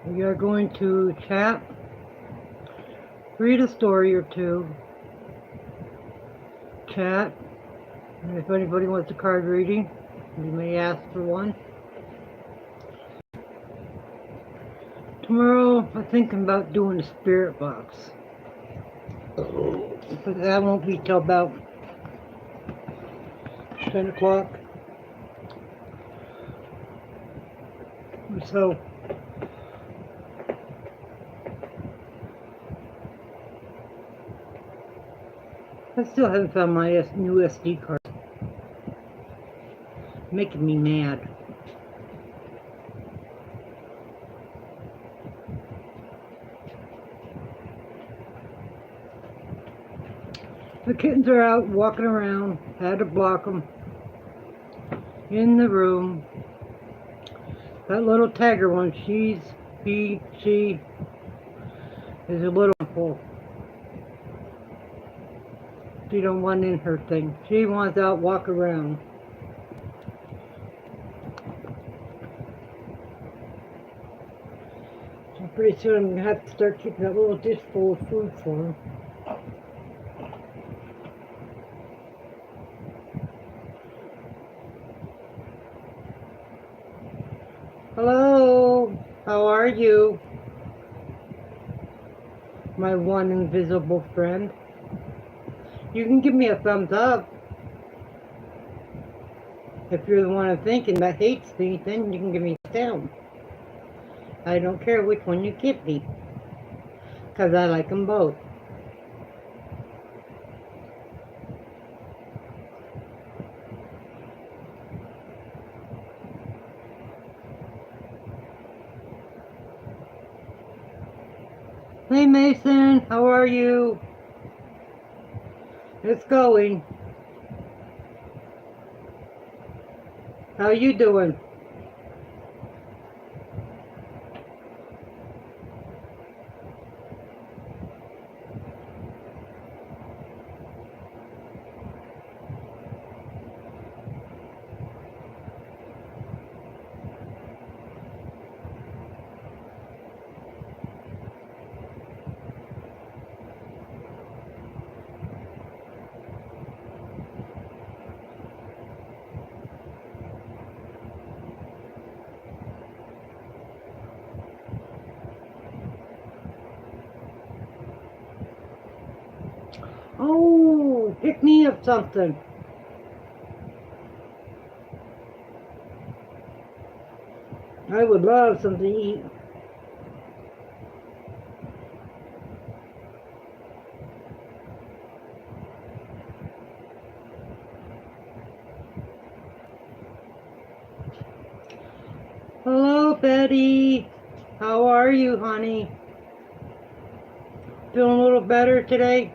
We are going to chat, read a story or two, chat, and if anybody wants a card reading, you may ask for one. Tomorrow, I'm thinking about doing a spirit box, but that won't be till about 10 o'clock. So, I still haven't found my new SD card. Making me mad. The kittens are out walking around. Had to block them in the room. That little tagger one, she is a little full. She don't want in her thing. She wants out, walk around. So pretty soon I'm going to have to start keeping that little dish full of food for them. Hello, how are you? My one invisible friend. You can give me a thumbs up. If you're the one I'm thinking that hates me, then you can give me a down. I don't care which one you give me, because I like them both. Hey Mason, how are you? It's going. How you doing? Oh, pick me up something. I would love something to eat. Hello, Betty. How are you, honey? Feeling a little better today?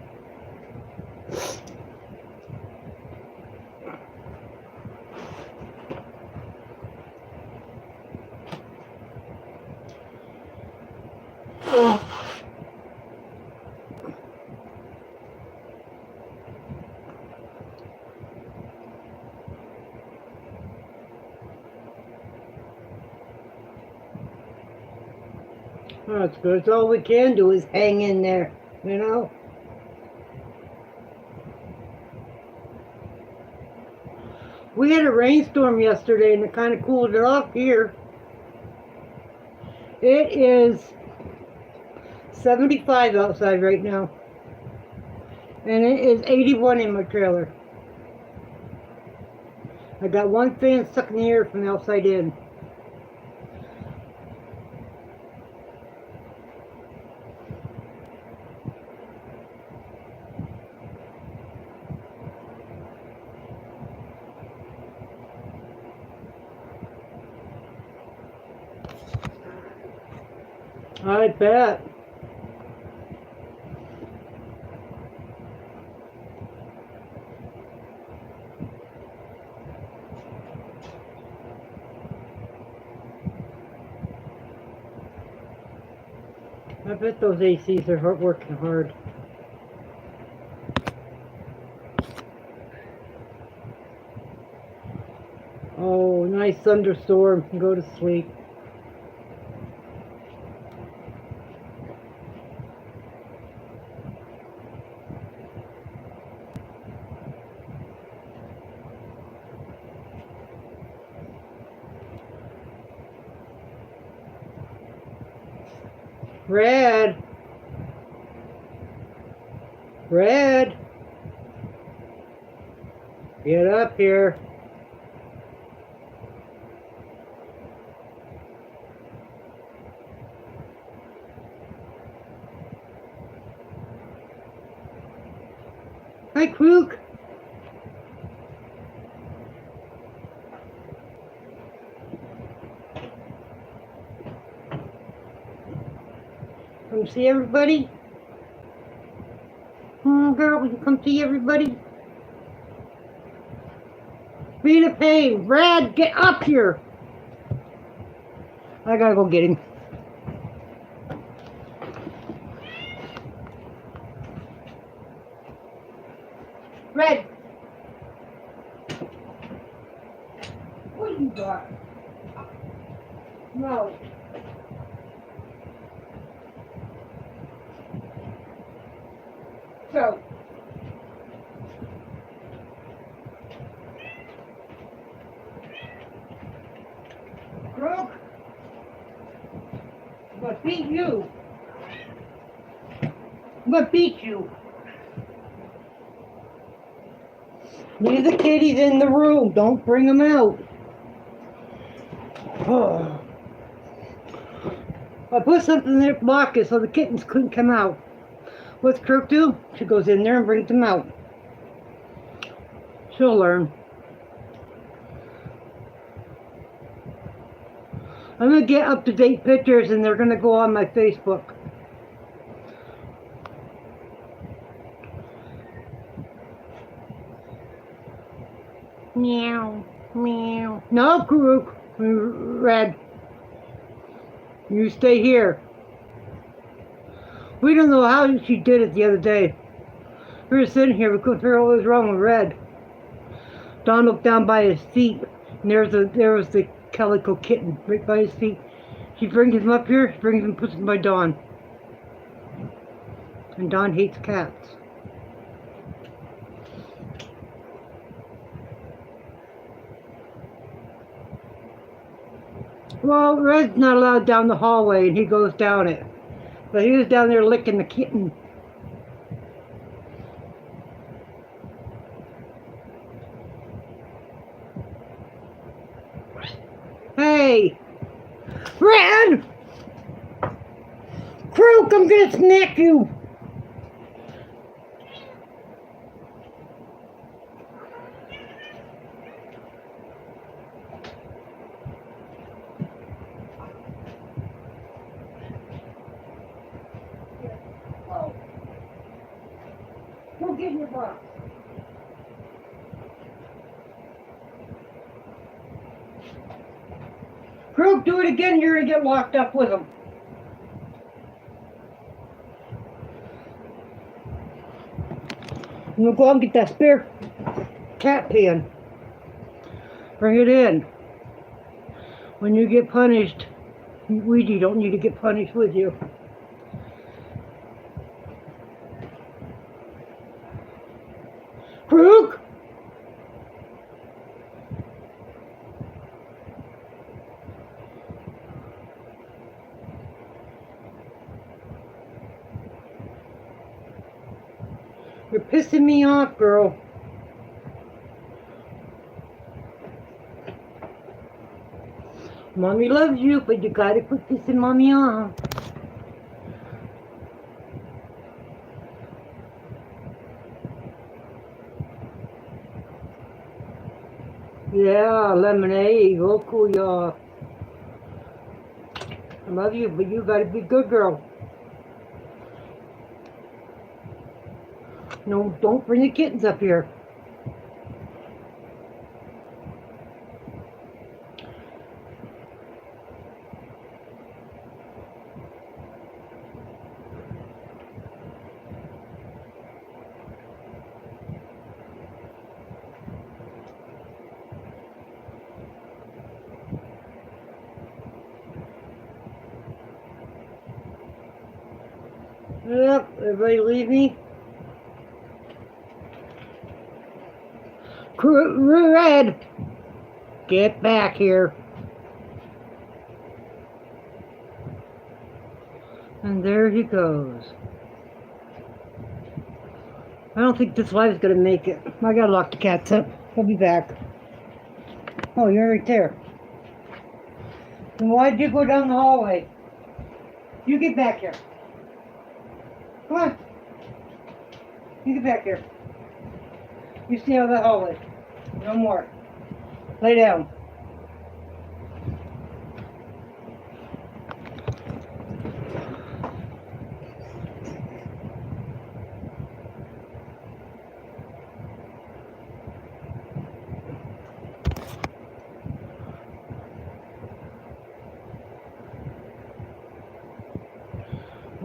Oh, that's good. It's all we can do is hang in there, you know? We had a rainstorm yesterday and it kind of cooled it off here. It is 75 outside right now. And it is 81 in my trailer. I got one fan sucking the air from the outside in. I bet. I bet those ACs are working hard. Oh, nice thunderstorm. Go to sleep. Red. Red. Get up here. Hi, Krook. Come see everybody? Girl, you come see everybody? Be a pain. Red, get up here. I gotta go get him. Red. What you got? No. So. Krook. I'm gonna beat you. I'm gonna beat you. Leave the kitties in the room. Don't bring them out. Oh. I put something in their pocket so the kittens couldn't come out. What's Krook do? She goes in there and brings them out. She'll learn. I'm going to get up-to-date pictures and they're going to go on my Facebook. Meow, meow. No, Krook. Red. You stay here. We don't know how she did it the other day. We were sitting here, we couldn't figure out what was wrong with Red. Don looked down by his feet, and there was the calico kitten right by his feet. She brings him up here, brings him, puts him by Don. And Don hates cats. Well, Red's not allowed down the hallway, and he goes down it. But he was down there licking the kitten. Hey! Red! Krook, I'm gonna snack you! Go get in your box. Krook, do it again, you're gonna get locked up with him. I'm gonna go out and get that spare cat pen. Bring it in. When you get punished, Ouija don't need to get punished with you. Krook! You're pissing me off, girl. Mommy loves you, but you gotta quit pissing Mommy off. Yeah, lemonade, go cool you off. I love you, but you gotta be a good girl. No, don't bring the kittens up here. Yep, everybody leave me. Red, get back here. And there he goes. I don't think this wife's gonna make it. I gotta lock the cats up. I'll be back. Oh, you're right there. Then why'd you go down the hallway? You get back here. Come on. You get back here. You stay out of the hallway. No more. Lay down.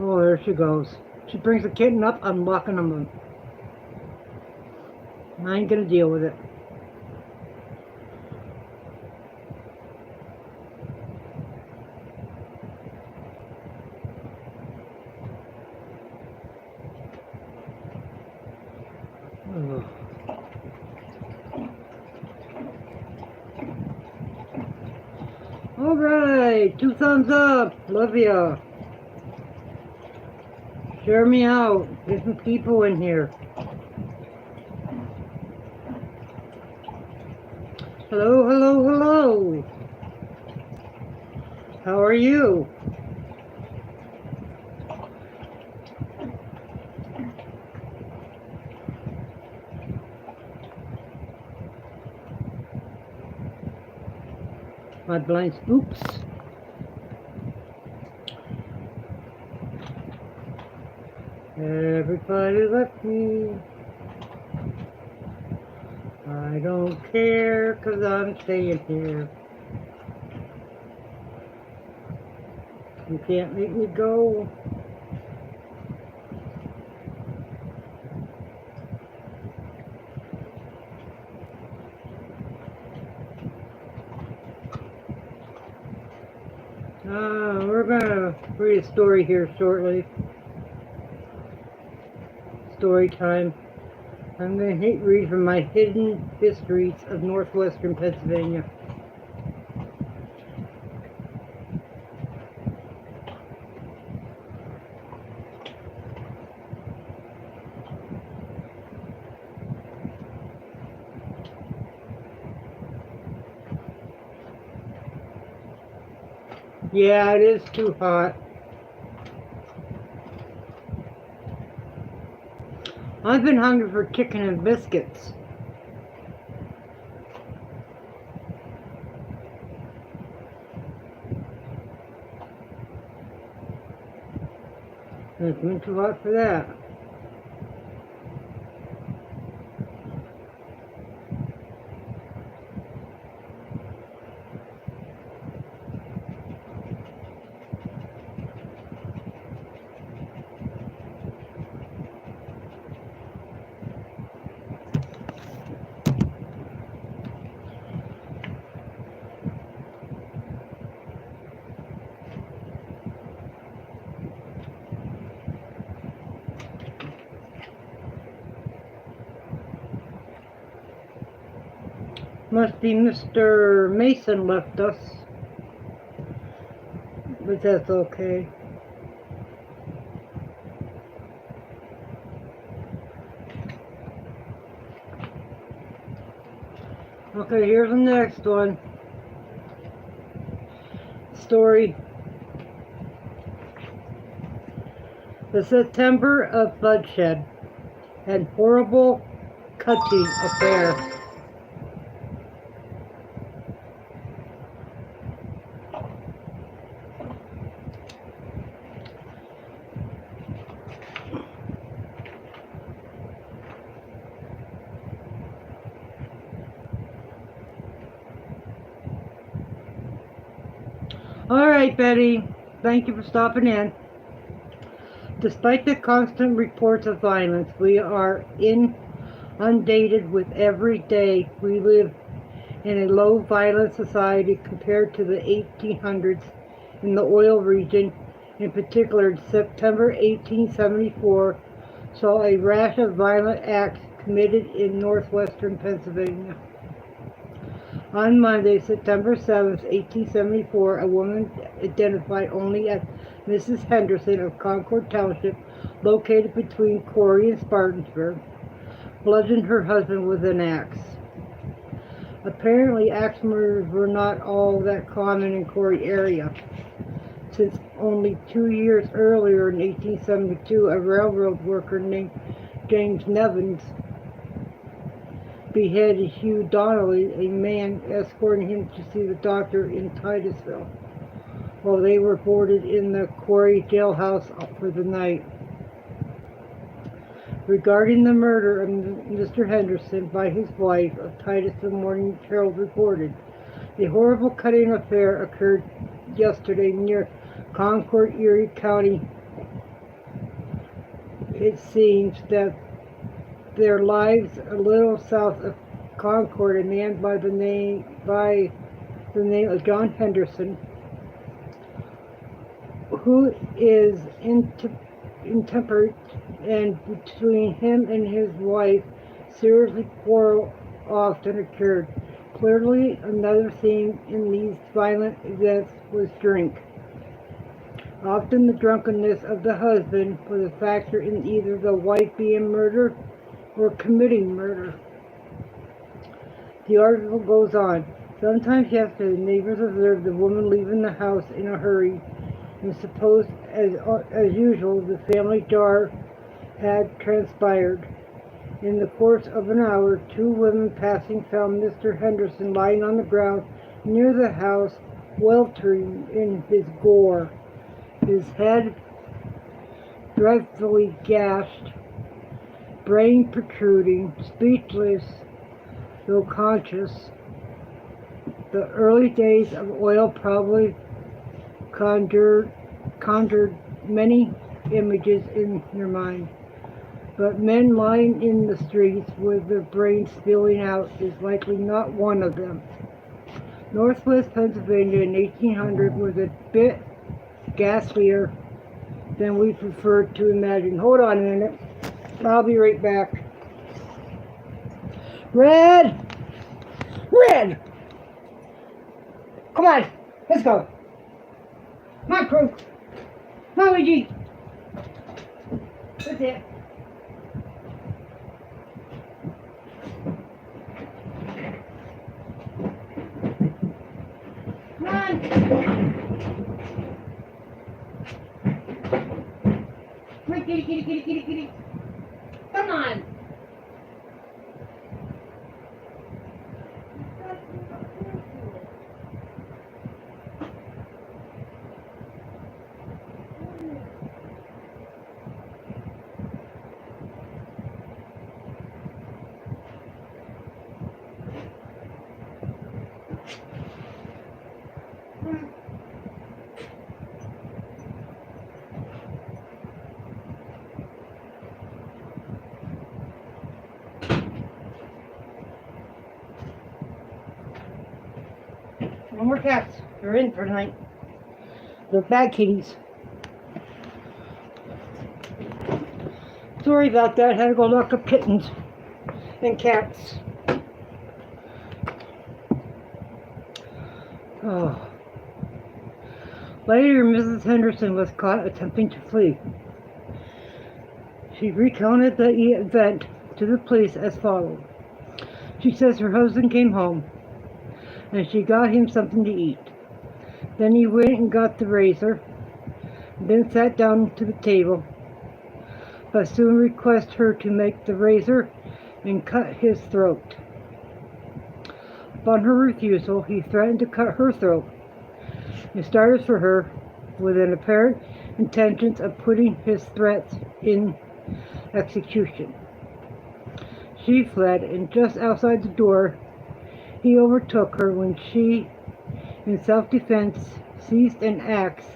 Oh, there she goes. She brings the kitten up, I'm locking them in. I ain't gonna deal with it. Ugh. All right, 2 thumbs up. Love ya. Share me out. Get some people in here. Hello, hello, hello. How are you? My blinds. Oops. Everybody left me. I don't care, 'cause I'm staying here. You can't make me go. We're gonna read a story here shortly. Story time. I'm going to read from my Hidden Histories of Northwestern Pennsylvania. Yeah, it is too hot. I've been hungry for chicken and biscuits. And it's been too hot for that. Must be Mr. Mason left us. But that's okay. Okay, here's the next one. Story. The September of Bloodshed and Horrible Cutting Affair. Alright, Betty. Thank you for stopping in. Despite the constant reports of violence, we are inundated with every day. We live in a low violent society compared to the 1800s in the oil region. In particular, September 1874 saw a rash of violent acts committed in northwestern Pennsylvania. On Monday, September 7th, 1874, a woman identified only as Mrs. Henderson of Concord Township, located between Corey and Spartansburg, bludgeoned her husband with an axe. Apparently, axe murders were not all that common in Corey area, since only 2 years earlier, in 1872, a railroad worker named James Nevins beheaded Hugh Donnelly, a man escorting him to see the doctor in Titusville, while they were boarded in the Corey jailhouse for the night. Regarding the murder of Mr. Henderson by his wife, a Titusville Morning Herald reported, a horrible cutting affair occurred yesterday near Concord, Erie County. It seems that there lies a little south of Concord a man by the name of John Henderson, who is intemperate, and between him and his wife, seriously quarrel often occurred. Clearly, another theme in these violent events was drink. Often the drunkenness of the husband was a factor in either the wife being murdered or committing murder. The article goes on. Sometimes yesterday, neighbors observed the woman leaving the house in a hurry, and supposed, as usual, the family jar had transpired. In the course of an hour, 2 women passing found Mr. Henderson lying on the ground near the house, weltering in his gore, his head dreadfully gashed, brain protruding, speechless, though conscious. The early days of oil probably conjured many images in your mind, but men lying in the streets with their brains spilling out is likely not one of them. Northwest Pennsylvania in 1800 was a bit ghastlier than we prefer to imagine. Hold on a minute. I'll be right back. Red! Red! Come on, let's go. Come on, crew. Come on, Luigi. That's it. Come on. Come on, kitty. Come on. No more cats. They're in for tonight. They're bad kitties. Sorry about that. Had to go lock up kittens and cats. Oh. Later, Mrs. Henderson was caught attempting to flee. She recounted the event to the police as follows. She says her husband came home and she got him something to eat. Then he went and got the razor, then sat down to the table, but soon requested her to make the razor and cut his throat. Upon her refusal, he threatened to cut her throat and started for her with an apparent intention of putting his threats in execution. She fled, and just outside the door, he overtook her when she, in self-defense, seized an axe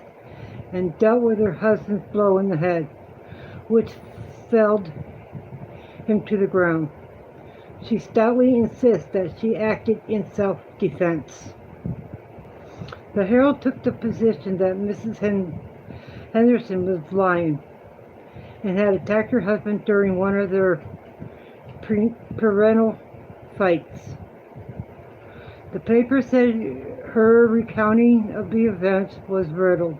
and dealt with her husband's blow in the head, which felled him to the ground. She stoutly insists that she acted in self-defense. The Herald took the position that Mrs. Henderson was lying and had attacked her husband during one of their parental fights. The paper said her recounting of the events was riddled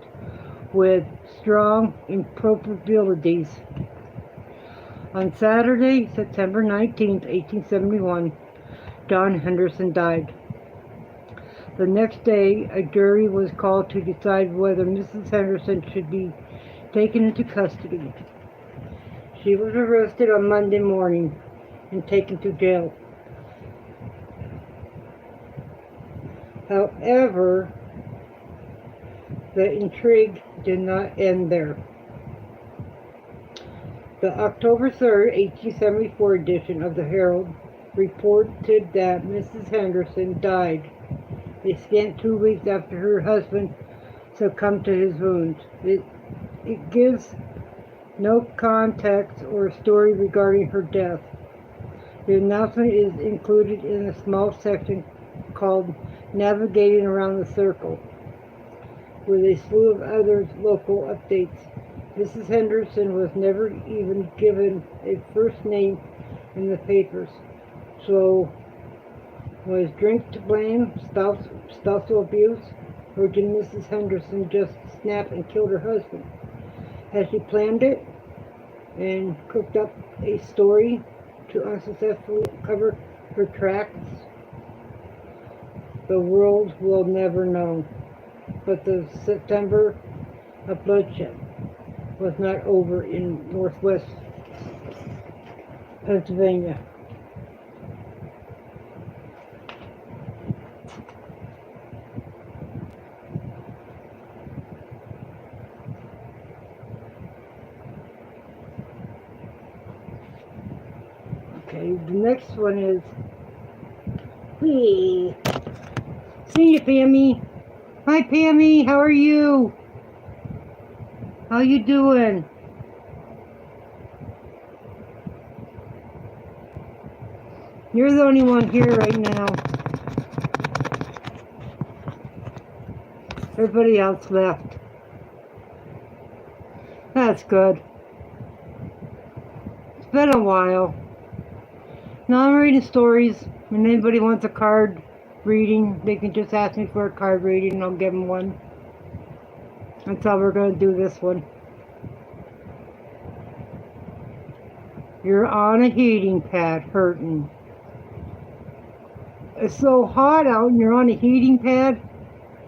with strong improbabilities. On Saturday, September 19th, 1871, Don Henderson died. The next day, a jury was called to decide whether Mrs. Henderson should be taken into custody. She was arrested on Monday morning and taken to jail. However, the intrigue did not end there. The October 3rd, 1874 edition of the Herald reported that Mrs. Henderson died a scant 2 weeks after her husband succumbed to his wounds. It gives no context or story regarding her death. The announcement is included in a small section called Navigating Around the Circle, with a slew of other local updates. Mrs. Henderson was never even given a first name in the papers. So, was drink to blame, spousal abuse, or did Mrs. Henderson just snap and kill her husband? Has she planned it and cooked up a story to unsuccessfully cover her tracks? The world will never know. But the September of bloodshed was not over in northwest Pennsylvania. Okay, the next one is, hey, see you, Pammy. Hi, Pammy. How are you? How you doing? You're the only one here right now. Everybody else left. That's good. It's been a while. Now I'm reading stories. When anybody wants a card reading, they can just ask me for a card reading and I'll give them one. That's how we're going to do this one. You're on a heating pad hurting. It's so hot out and you're on a heating pad.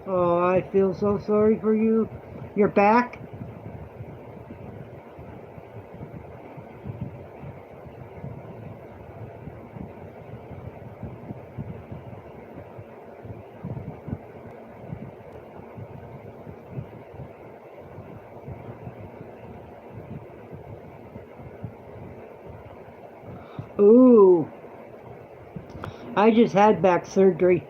Oh, I feel so sorry for you. Your back? Ooh. I just had back surgery.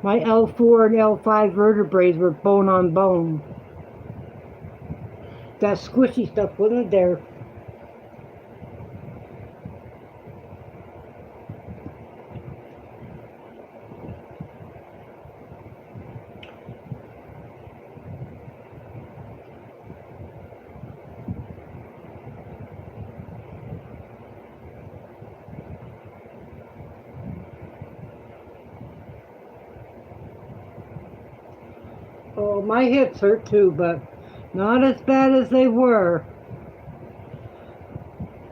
My L4 and L5 vertebrae were bone on bone. That squishy stuff wasn't there. Oh, my hips hurt too, but not as bad as they were.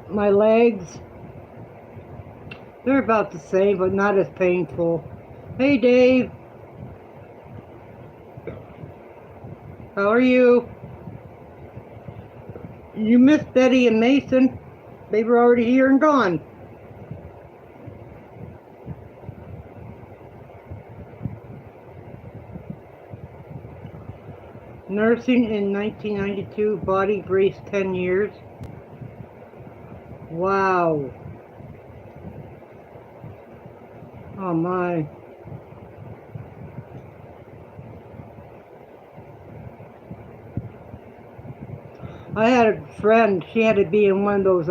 My legs, they're about the same, but not as painful. Hey, Dave. How are you? You missed Betty and Mason. They were already here and gone. Nursing in 1992, body brace 10 years. Wow. Oh my. I had a friend, she had to be in one of those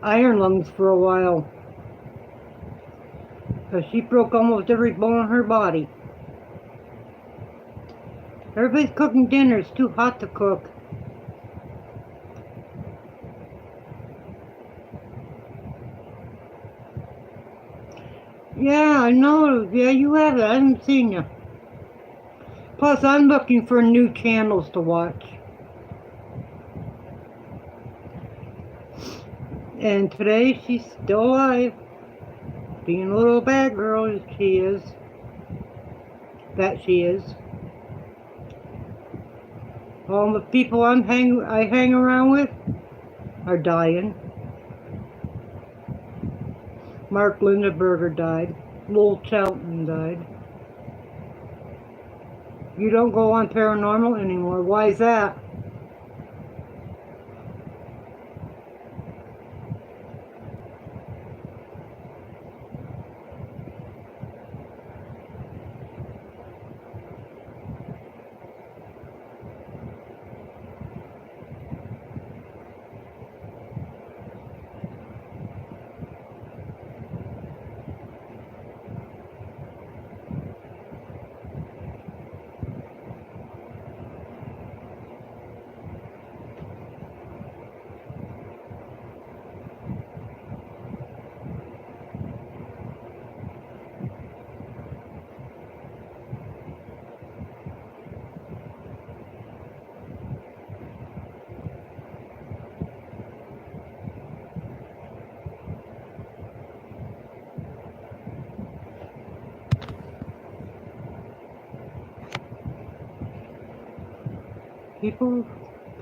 iron lungs for a while. Because she broke almost every bone in her body. Everybody's cooking dinner. It's too hot to cook. Yeah, I know. Yeah, you have it. I haven't seen you. Plus, I'm looking for new channels to watch. And today, she's still alive. Being a little bad girl, she is. That she is. All the people I hang around with are dying. Mark Lindenberger died. Lowell Charlton died. You don't go on paranormal anymore. Why is that? People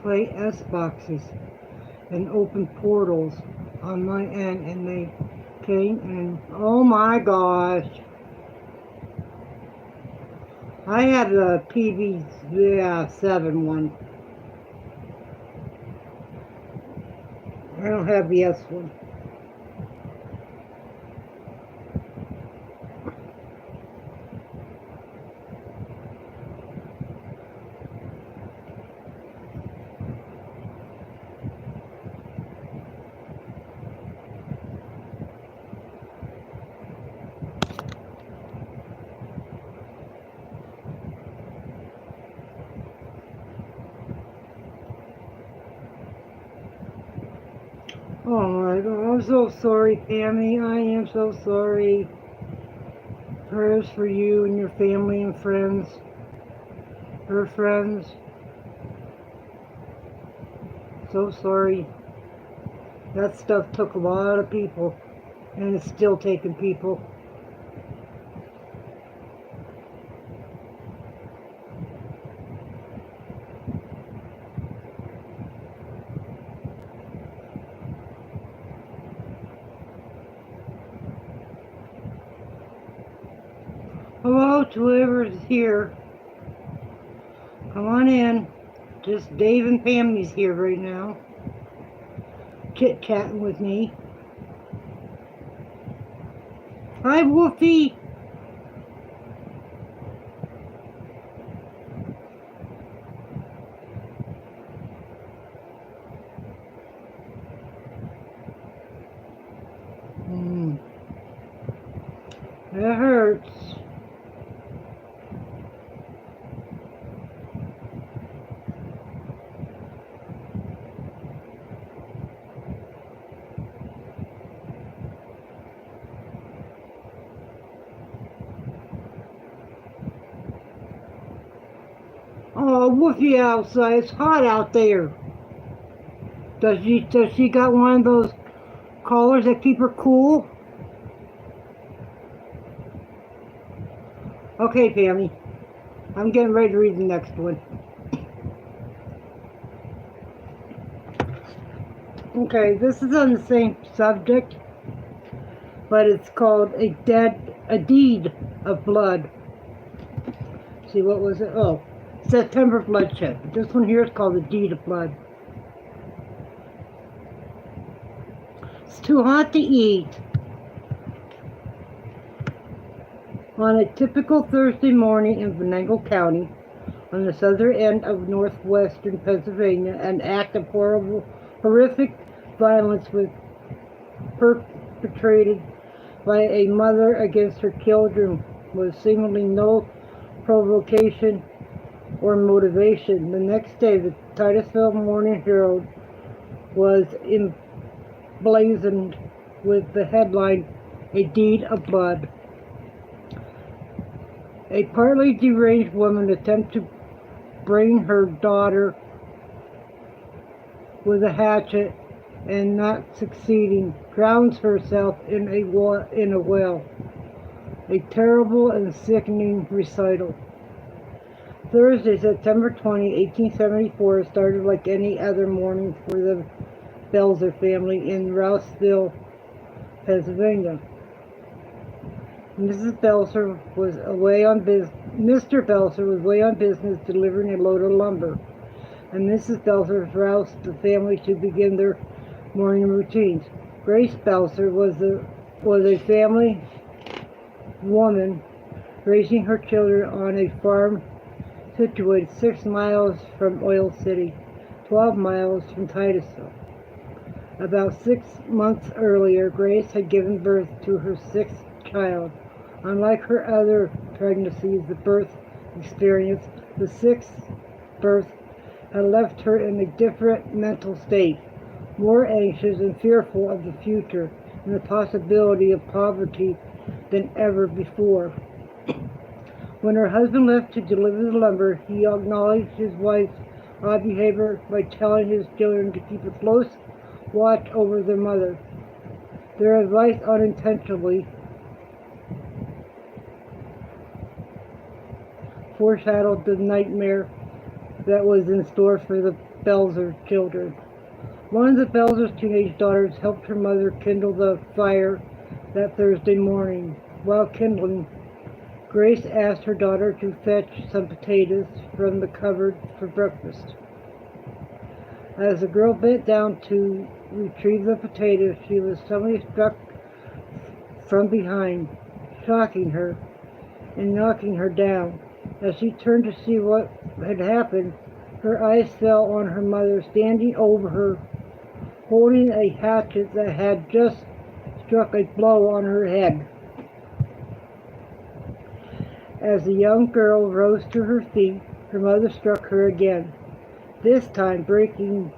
play S-boxes and open portals on my end, and they came and oh my gosh. I have the PV7 one. I don't have the S one. Oh my God, I'm so sorry, Tammy. I am so sorry. Prayers for you and your family and friends. Her friends. So sorry. That stuff took a lot of people, and it's still taking people. Hello to whoever's here. Come on in. Just Dave and Pammy's here right now. Chit-chatting with me. Hi, Wolfie. That hurts. Oh, Wolfie outside. It's hot out there. Does she got one of those collars that keep her cool? Okay, Pammy. I'm getting ready to read the next one. Okay, this is on the same subject, but it's called A Deed of Blood. See, what was it? Oh, September Bloodshed. This one here is called A Deed of Blood. It's too hot to eat. On a typical Thursday morning in Venango County, on the southern end of northwestern Pennsylvania, an act of horrific violence was perpetrated by a mother against her children with seemingly no provocation or motivation. The next day, the Titusville Morning Herald was emblazoned with the headline, A Deed of Blood. A partly deranged woman attempts to bring her daughter with a hatchet and not succeeding, drowns herself in a well. A terrible and sickening recital. Thursday, September 20, 1874 started like any other morning for the Belzer family in Rouseville, Pennsylvania. Mrs. Belzer was away on business. Mr. Belzer was away on business delivering a load of lumber, and Mrs. Belzer roused the family to begin their morning routines. Grace Belzer was a family woman raising her children on a farm situated 6 miles from Oil City, 12 miles from Titusville. About 6 months earlier, Grace had given birth to her sixth child. Unlike her other pregnancies, the birth experience, the sixth birth had left her in a different mental state, more anxious and fearful of the future and the possibility of poverty than ever before. When her husband left to deliver the lumber, he acknowledged his wife's odd behavior by telling his children to keep a close watch over their mother. Their advice unintentionally foreshadowed the nightmare that was in store for the Belzer children. One of the Belzer's teenage daughters helped her mother kindle the fire that Thursday morning. While kindling, Grace asked her daughter to fetch some potatoes from the cupboard for breakfast. As the girl bent down to retrieve the potatoes, she was suddenly struck from behind, shocking her and knocking her down. As she turned to see what had happened, her eyes fell on her mother standing over her, holding a hatchet that had just struck a blow on her head. As the young girl rose to her feet, her mother struck her again, this time breaking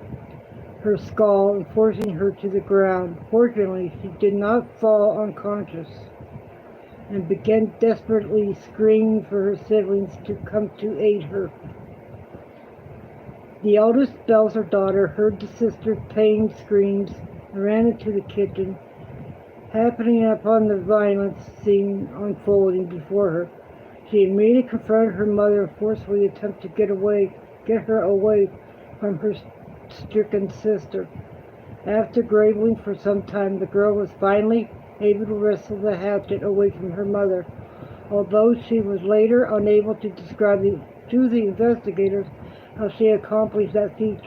her skull and forcing her to the ground. Fortunately, she did not fall unconscious and began desperately screaming for her siblings to come to aid her. The eldest Belzer daughter heard the sister's pained screams and ran into the kitchen, happening upon the violent scene unfolding before her. She immediately confronted her mother and forcefully attempted to get her away from her stricken sister. After graveling for some time, the girl was finally able to wrestle the hatchet away from her mother, although she was later unable to describe to the investigators how she accomplished that feat.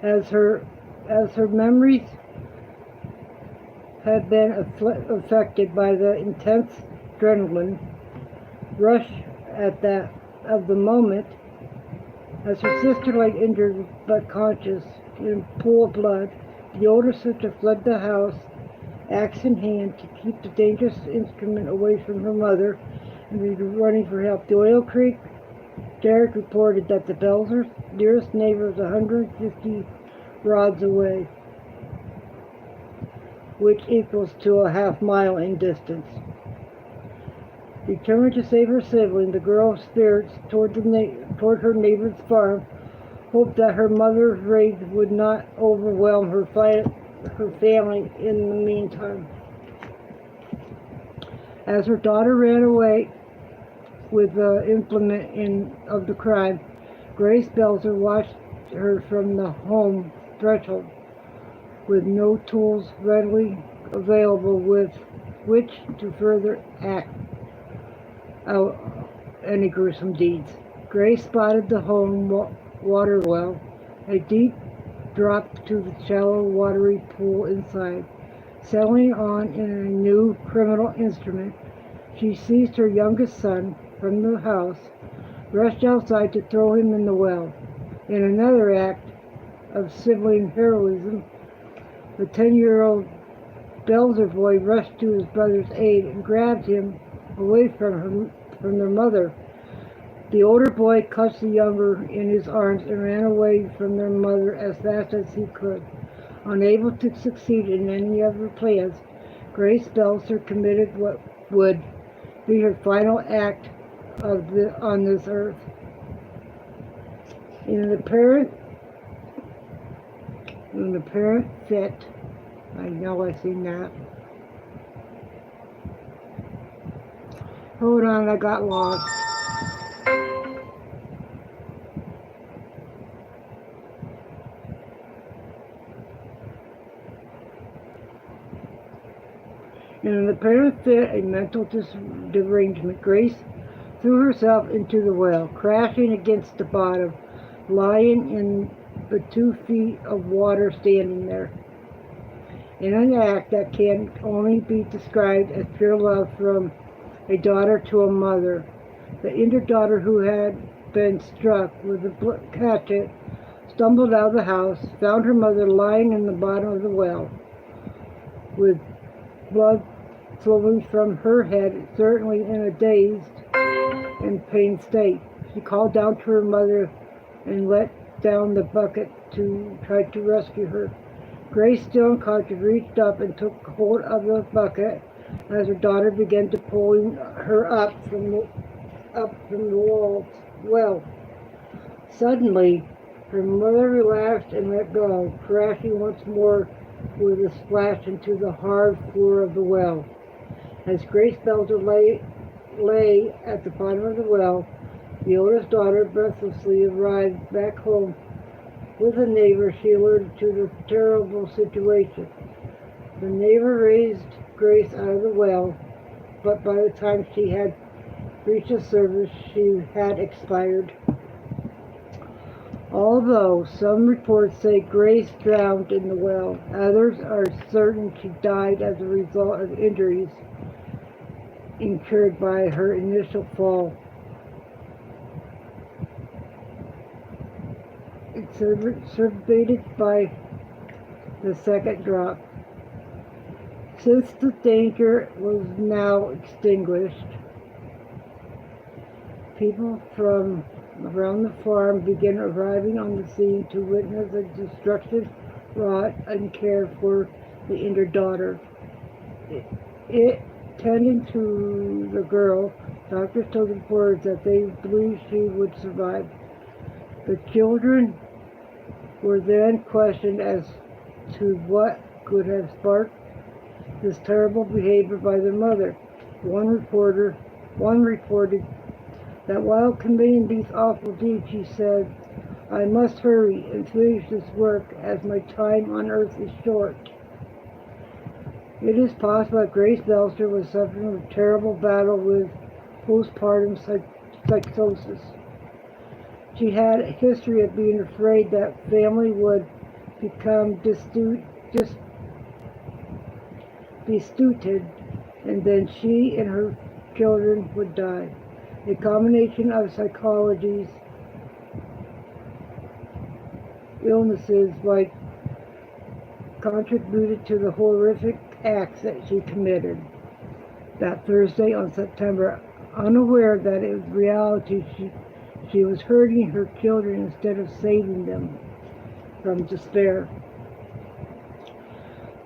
As her memories had been affected by the intense adrenaline rush of the moment, as her sister lay injured but conscious in a pool of blood. The older sister fled the house, axe in hand, to keep the dangerous instrument away from her mother and be running for help. The Oil Creek Derrick reported that the Belzer's nearest neighbor was 150 rods away, which equals to a half-mile in distance. Determined to save her sibling, the girl's spirits toward her neighbor's farm hoped that her mother's rage would not overwhelm her family in the meantime. As her daughter ran away with the implement of the crime, Grace Belzer watched her from the home threshold, with no tools readily available with which to further act out any gruesome deeds. Grace spotted the home water well, a deep drop to the shallow watery pool inside. Settling on in a new criminal instrument, she seized her youngest son from the house, rushed outside to throw him in the well. In another act of sibling heroism, the 10-year-old Belzer boy rushed to his brother's aid and grabbed him away from their mother. The older boy clutched the younger in his arms and ran away from their mother as fast as he could. Unable to succeed in any of her plans, Grace Belzer committed what would be her final act on this earth. In the parent fit, I know I seen that. Hold on, I got lost. In an apparent fit, a mental derangement, Grace threw herself into the well, crashing against the bottom, lying in the 2 feet of water standing there. In an act that can only be described as pure love from a daughter to a mother, the injured daughter who had been struck with a hatchet stumbled out of the house, found her mother lying in the bottom of the well, with blood flowing from her head, certainly in a dazed and pained state. She called down to her mother and let down the bucket to try to rescue her. Grace, still unconscious, reached up and took hold of the bucket as her daughter began to pull her up from the well. Suddenly, her mother relaxed and let go, crashing once more with a splash into the hard floor of the well. As Grace Belzer lay at the bottom of the well, the oldest daughter breathlessly arrived back home. With a neighbor, she alerted to the terrible situation. The neighbor raised Grace out of the well, but by the time she had reached the surface, she had expired. Although some reports say Grace drowned in the well, others are certain she died as a result of injuries incurred by her initial fall. Exacerbated by the second drop. Since the danger was now extinguished, people from around the farm began arriving on the scene to witness the destruction wrought and care for the injured daughter. Tending to the girl, doctors told reporters that they believed she would survive. The children were then questioned as to what could have sparked this terrible behavior by their mother. One reported that while committing these awful deeds, she said, "I must hurry and finish this work as my time on earth is short." It is possible that Grace Belzer was suffering a terrible battle with postpartum psychosis. She had a history of being afraid that family would become destituted, and then she and her children would die. A combination of psychologies, illnesses like contributed to the horrific acts that she committed that Thursday on September, unaware that it was reality. She was hurting her children instead of saving them from despair.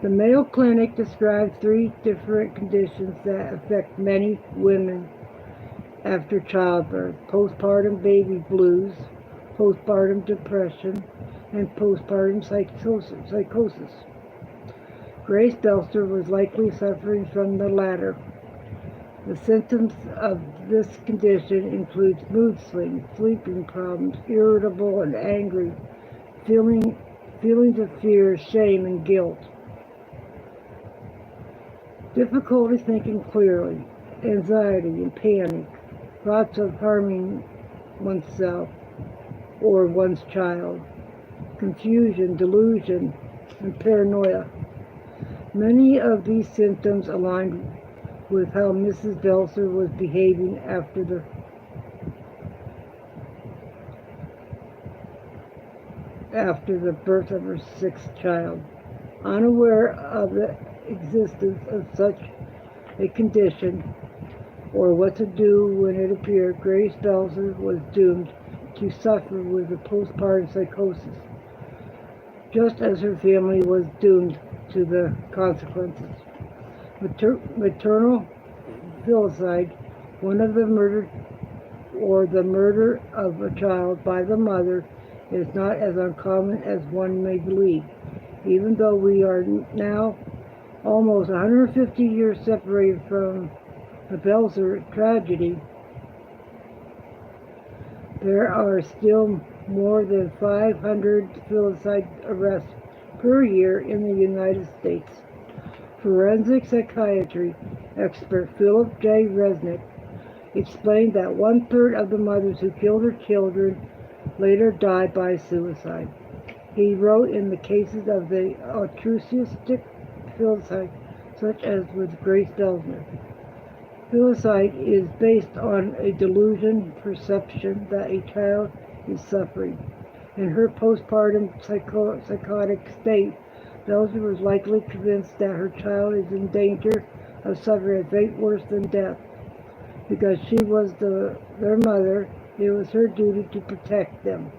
The Mayo Clinic describes 3 different conditions that affect many women after childbirth: postpartum baby blues, postpartum depression, and postpartum psychosis. Grace Belzer was likely suffering from the latter. The symptoms of this condition include mood swings, sleeping problems, irritable and angry, feelings of fear, shame, and guilt, difficulty thinking clearly, anxiety and panic, thoughts of harming oneself or one's child, confusion, delusion, and paranoia. Many of these symptoms aligned with how Mrs. Belzer was behaving after the birth of her 6th child. Unaware of the existence of such a condition or what to do when it appeared, Grace Belzer was doomed to suffer with a postpartum psychosis, just as her family was doomed to the consequences. Maternal filicide, one of the murder or the murder of a child by the mother, is not as uncommon as one may believe. Even though we are now almost 150 years separated from the Belzer tragedy, there are still more than 500 filicide arrests per year in the United States. Forensic psychiatry expert Philip J. Resnick explained that one-third of the mothers who killed their children later died by suicide. He wrote in the cases of the altruistic filicide, such as with Grace Delsner. Filicide is based on a delusion perception that a child is suffering. In her postpartum psychotic state, Delsner was likely convinced that her child is in danger of suffering a fate worse than death. Because she was their mother, it was her duty to protect them,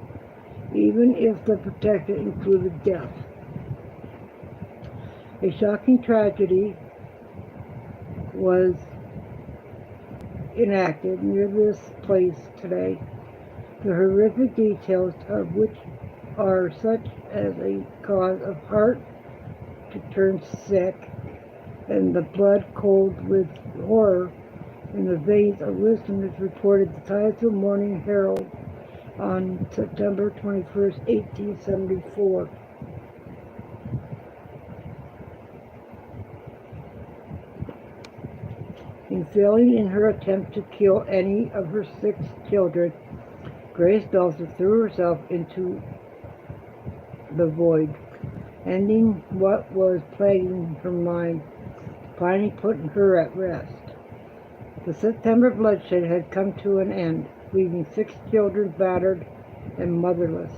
even if the protection included death. A shocking tragedy was enacted near this place today, the horrific details of which are such as a cause of heart to turn sick and the blood cold with horror in the veins of listeners, reported the Titusville Morning Herald on September 21st, 1874. In failing in her attempt to kill any of her 6 children, Grace Delsner threw herself into the void, ending what was plaguing her mind, finally putting her at rest. The September bloodshed had come to an end, leaving 6 children battered and motherless.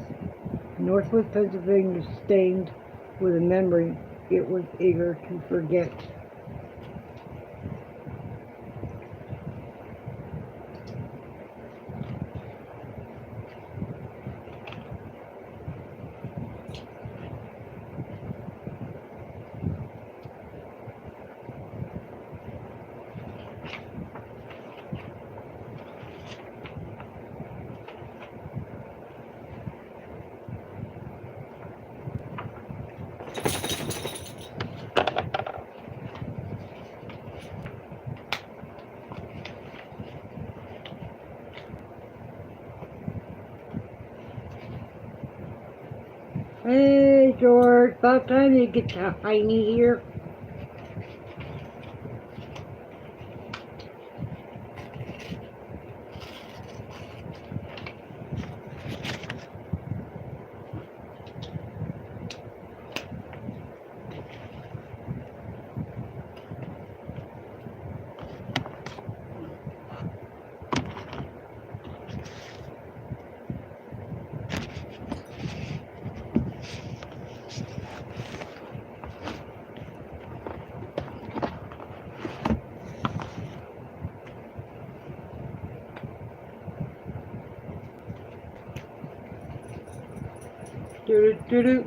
Northwest Pennsylvania stained with a memory it was eager to forget. Hey, George, about time you get to Heine here. Do-do-do-do.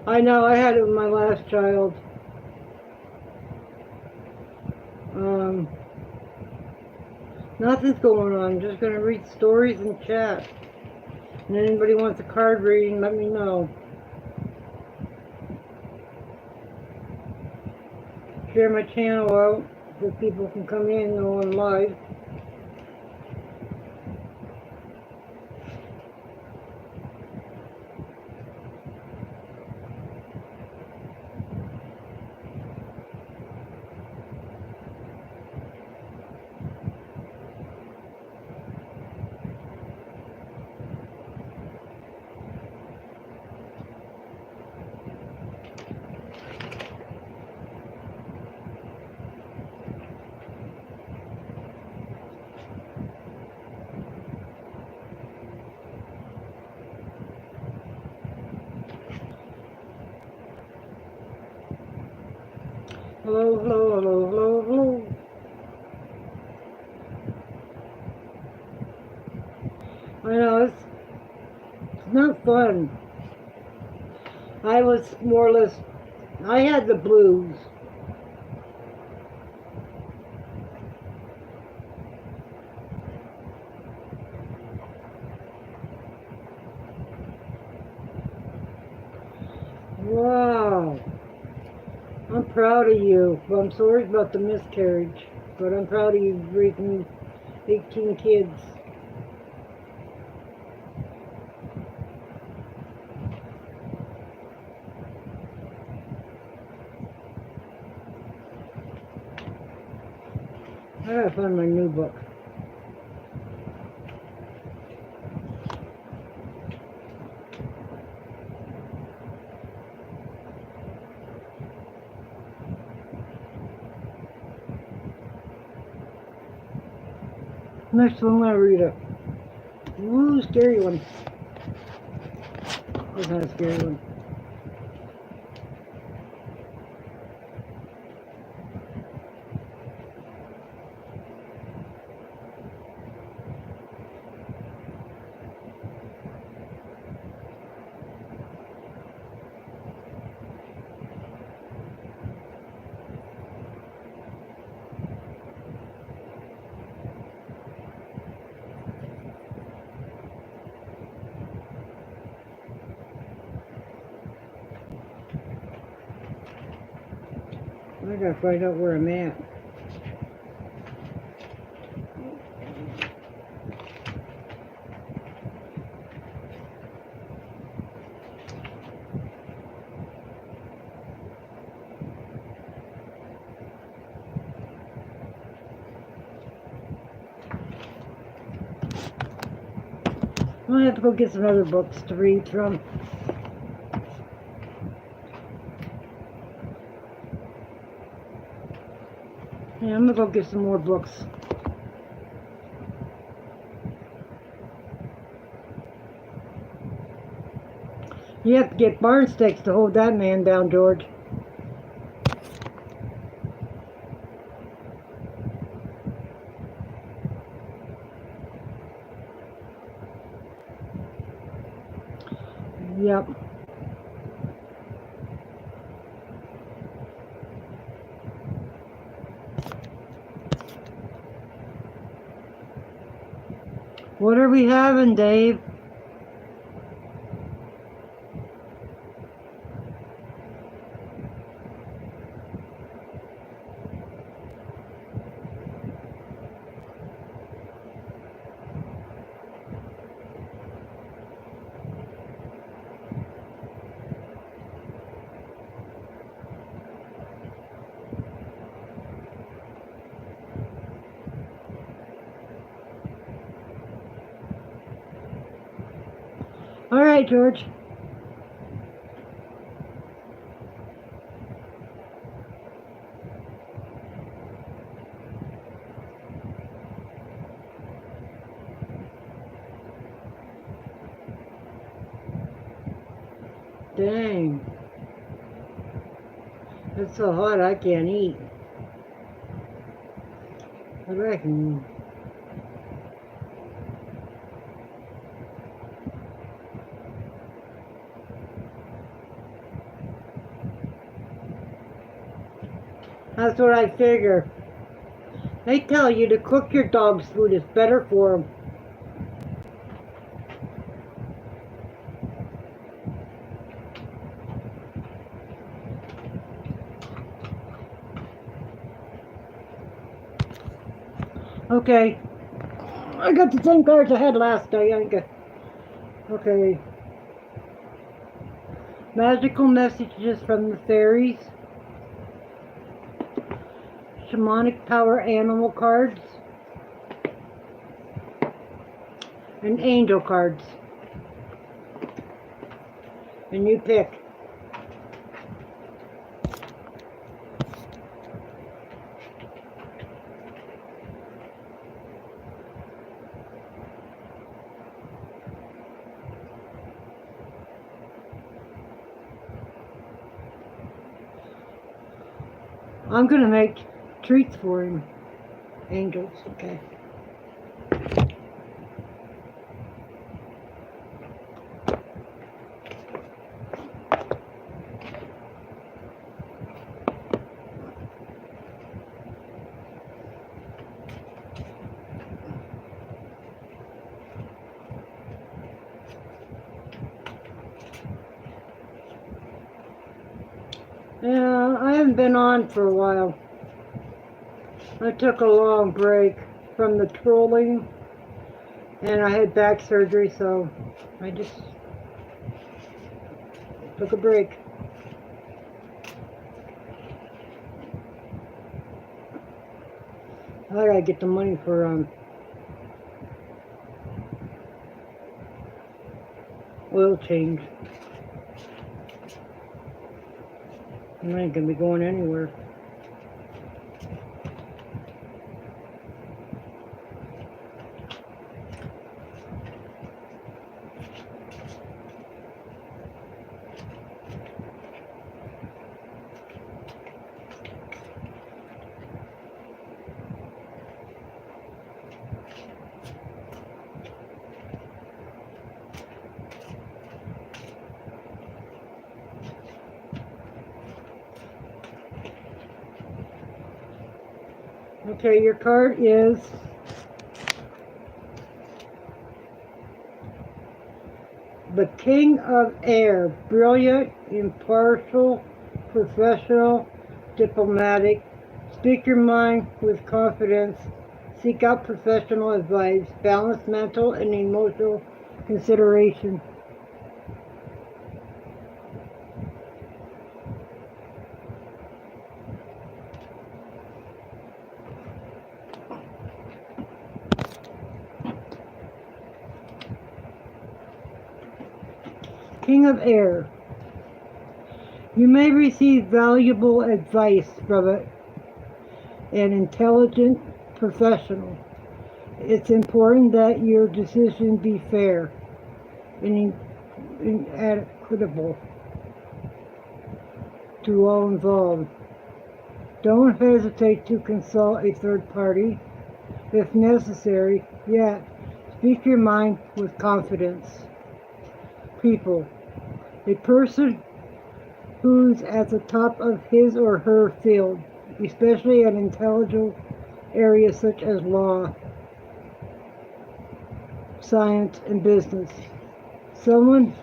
I know, I had it with my last child. Nothing's going on. I'm just going to read stories and chat. And anybody wants a card reading, let me know. Share my channel out so people can come in and go on live. Hello, hello, hello, hello, hello. I know, it's not fun. I was more or less, I had the blues. Wow. I'm proud of you. Well, I'm sorry about the miscarriage, but I'm proud of you raising 18 kids. I gotta find my new book. Next one, I read a woo scary one. That's not a scary one. I gotta find out where I'm at. I'm gonna have to go get some other books to read from. Yeah, I'm gonna go get some more books. You have to get barn sticks to hold that man down, George. Yep. What are we having, Dave? All right, George. Dang. It's so hot I can't eat. I reckon. That's what I figure. They tell you to cook your dog's food. It's better for them. Okay. I got the same cards I had last day. Okay. Magical messages from the fairies. Shamanic power animal cards. And angel cards. And you pick. I'm gonna make treats for him. Angels, okay. Yeah, I haven't been on for a while. I took a long break from the trolling and I had back surgery, so I just took a break. I gotta get the money for oil change. I ain't gonna be going anywhere. Okay, your card is the King of Air. Brilliant, impartial, professional, diplomatic. Speak your mind with confidence. Seek out professional advice. Balance mental and emotional consideration. King of Air. You may receive valuable advice from an intelligent professional. It's important that your decision be fair and equitable to all involved. Don't hesitate to consult a third party if necessary, yet speak your mind with confidence. People. A person who's at the top of his or her field, especially in intelligent areas such as law, science, and business. Someone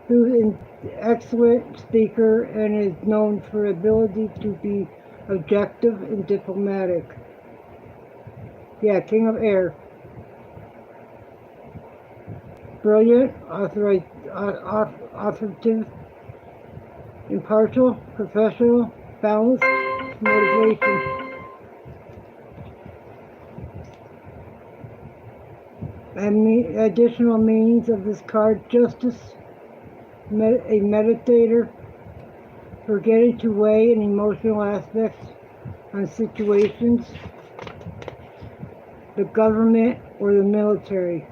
who's an excellent speaker and is known for ability to be objective and diplomatic. Yeah, King of Air. Brilliant, authoritative, impartial, professional, balanced, motivation. And additional meanings of this card: justice, a meditator, for getting to weigh an emotional aspects on situations, the government or the military.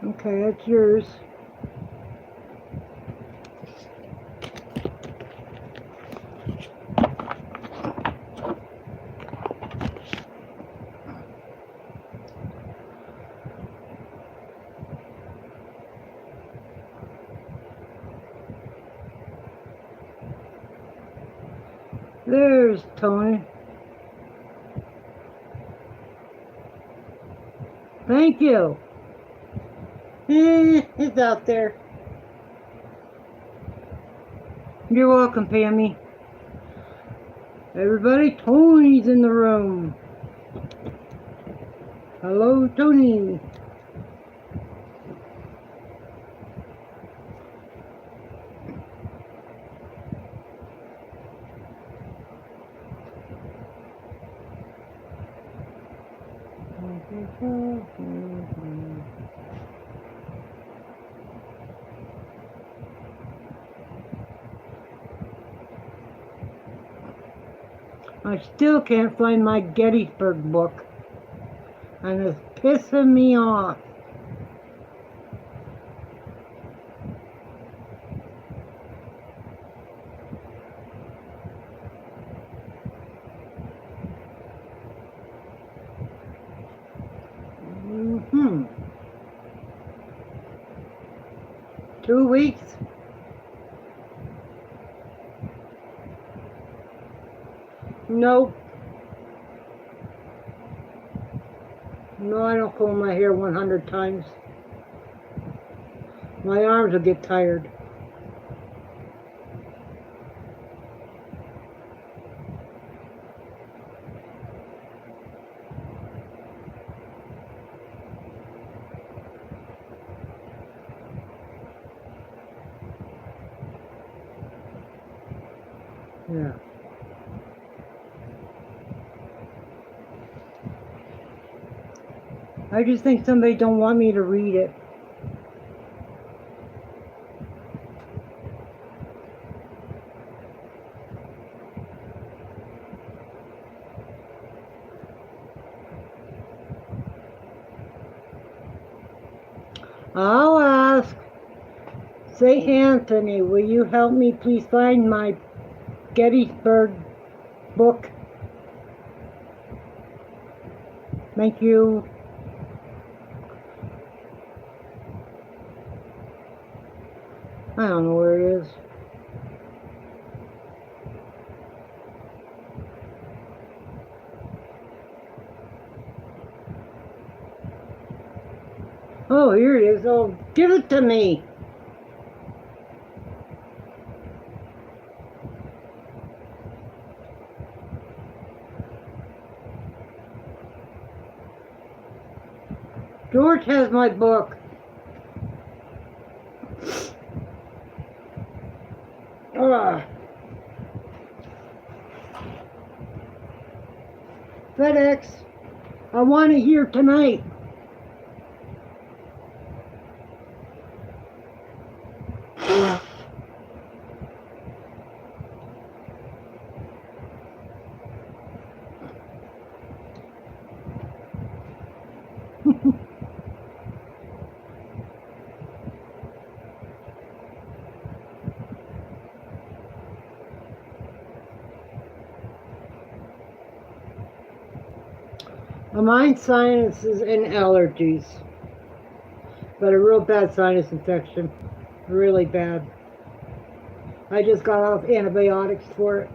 Okay, that's yours. There's Tony. Thank you. It's out there. You're welcome, Pammy. Everybody, Tony's in the room. Hello, Tony. I still can't find my Gettysburg book. And it's pissing me off. Mm-hmm. 2 weeks? Nope. No, I don't comb my hair 100 times. My arms will get tired. Yeah. I just think somebody don't want me to read it. I'll ask. Say, Anthony, will you help me please find my Gettysburg book? Thank you. I don't know where it is. Oh, here it is. Oh, give it to me. George has my book. Ugh. FedEx, I want it here tonight. Mine's sinuses and allergies, but a real bad sinus infection, really bad. I just got off antibiotics for it.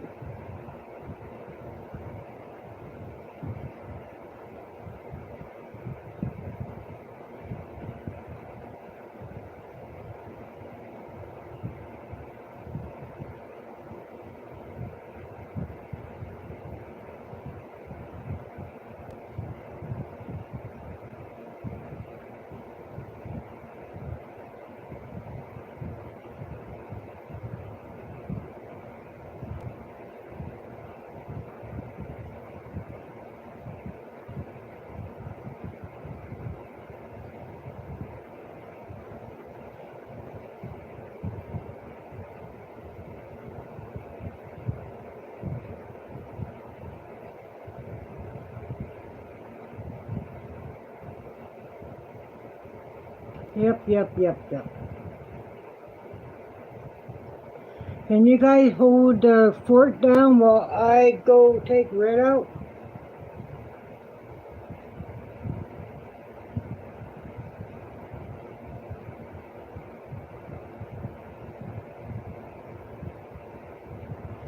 Yep. Can you guys hold the fort down while I go take Red out?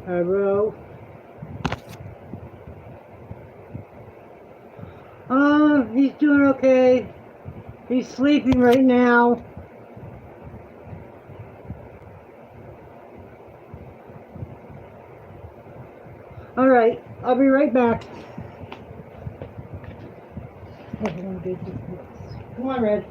I will. He's doing okay. He's sleeping right now. All right, I'll be right back. Come on, Red.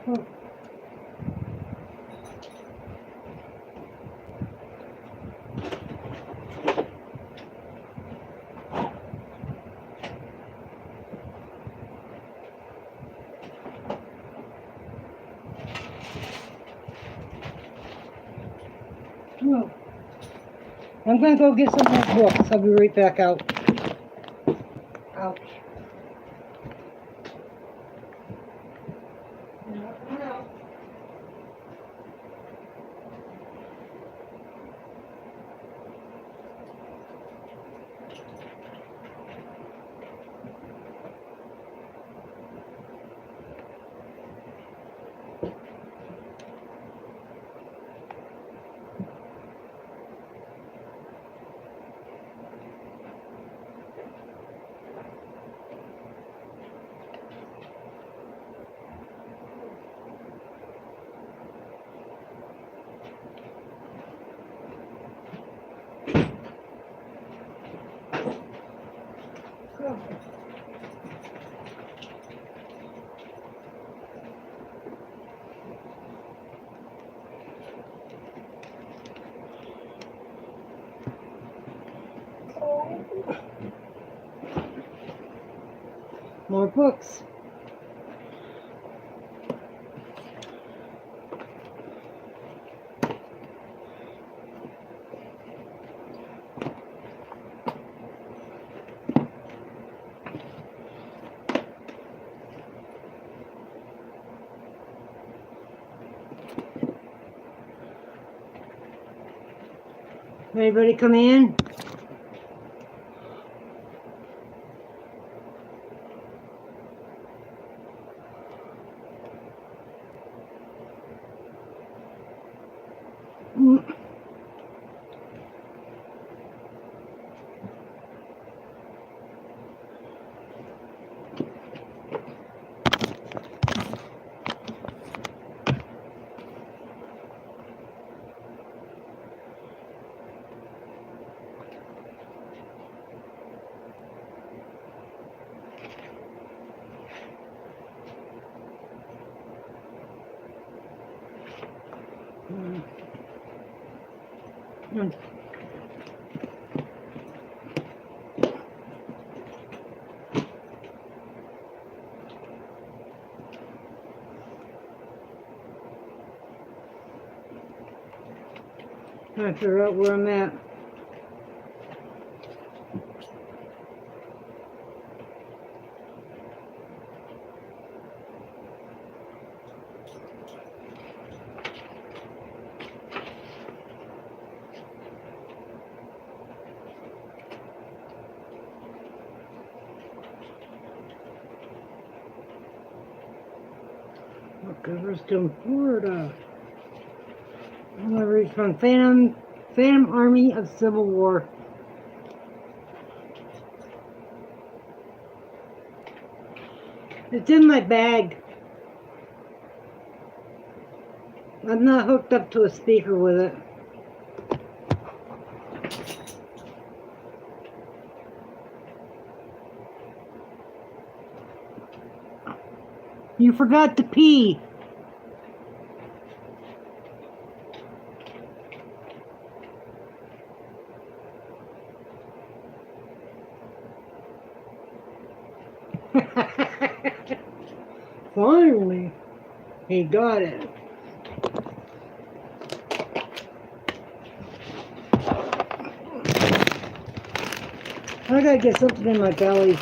Oh. Oh. I'm gonna go get some more books. I'll be right back out. Ouch. More books. Anybody come in? Mm. Mm. Trying to figure out where I'm at. Okay, we're still in Florida. I'm gonna read from Phantom Army of Civil War. It's in my bag. I'm not hooked up to a speaker with it. You forgot to pee. Finally, he got it. I gotta get something in my belly.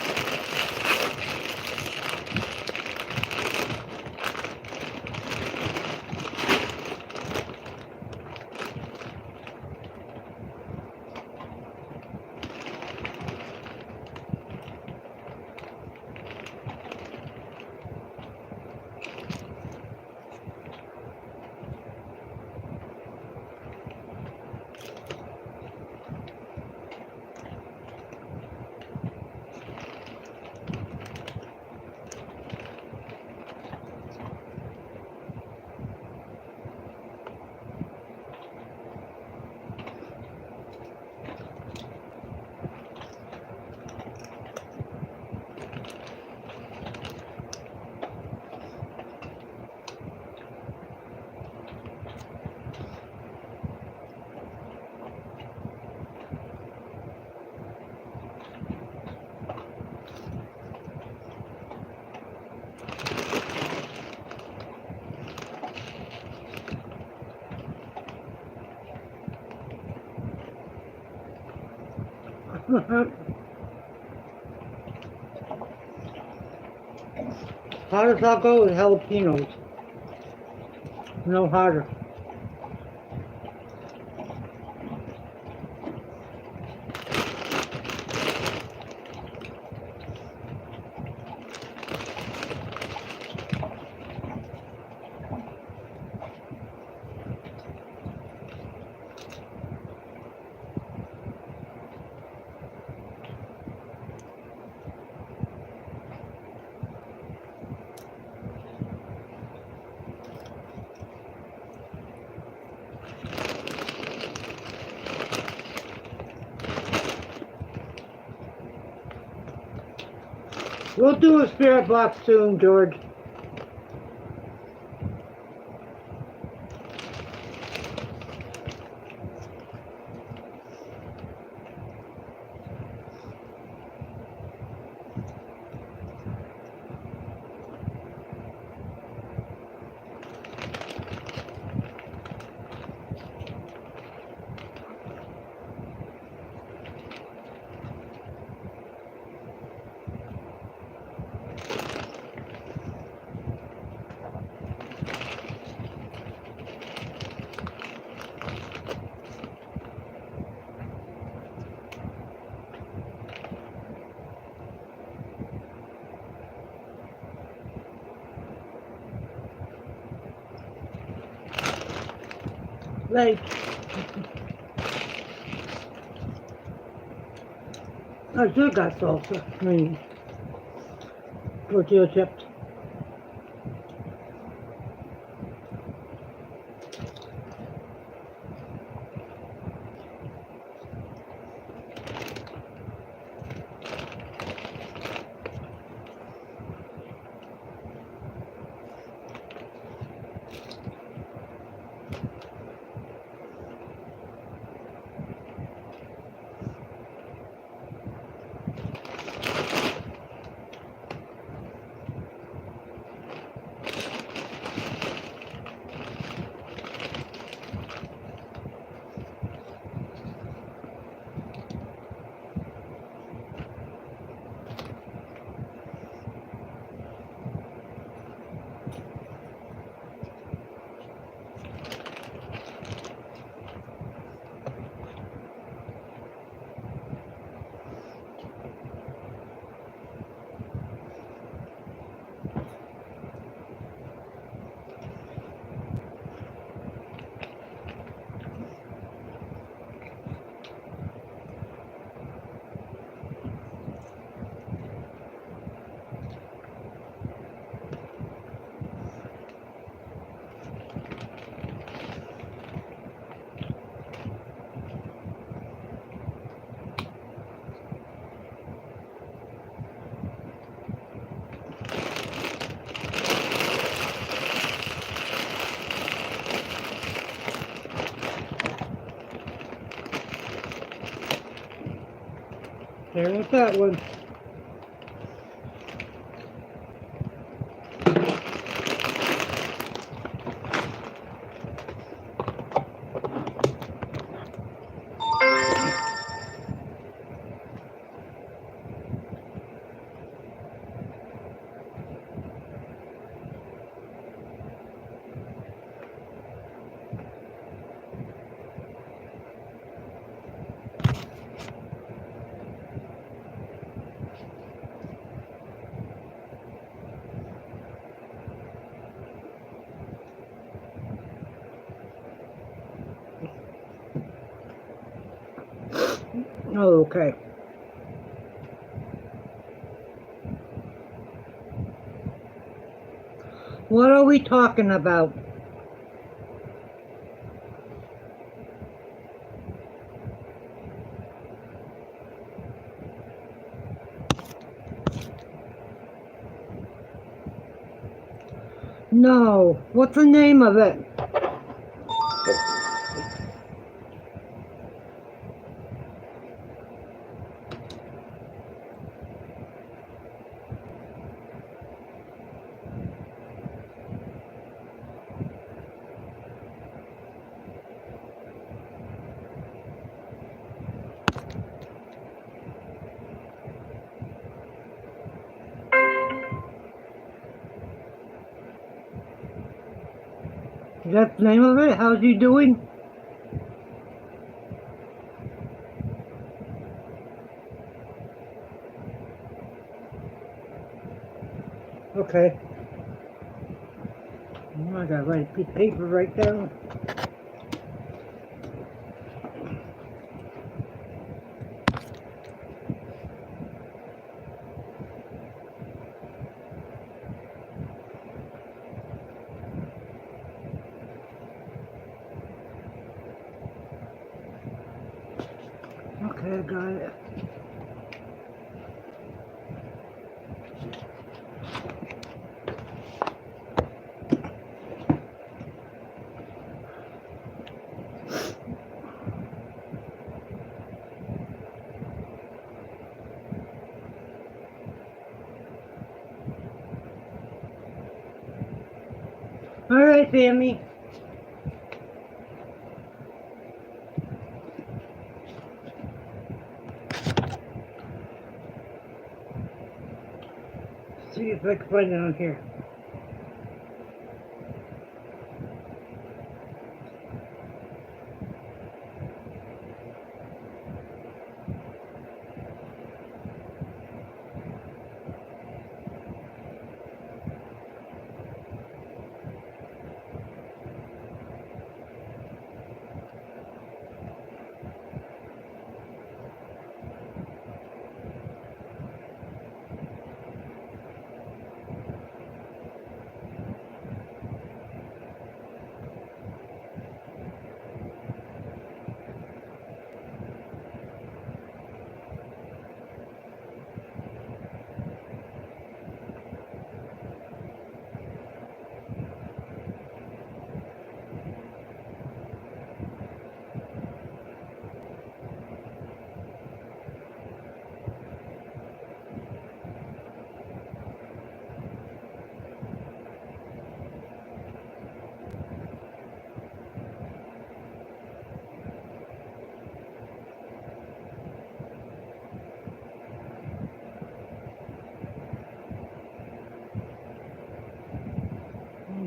Hot as taco with jalapenos. No hotter. We'll do a spirit box soon, George. Like, I still got salsa. I mean, tortilla chips. There's that one. Oh, okay. What are we talking about? No. What's the name of it? That's the name of it? How's he doing? Okay. Oh, I gotta write a piece of paper right down. Okay, I got it. Alright, Sammy. See if I can find it on here.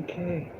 Okay.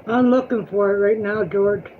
I'm looking for it right now, George.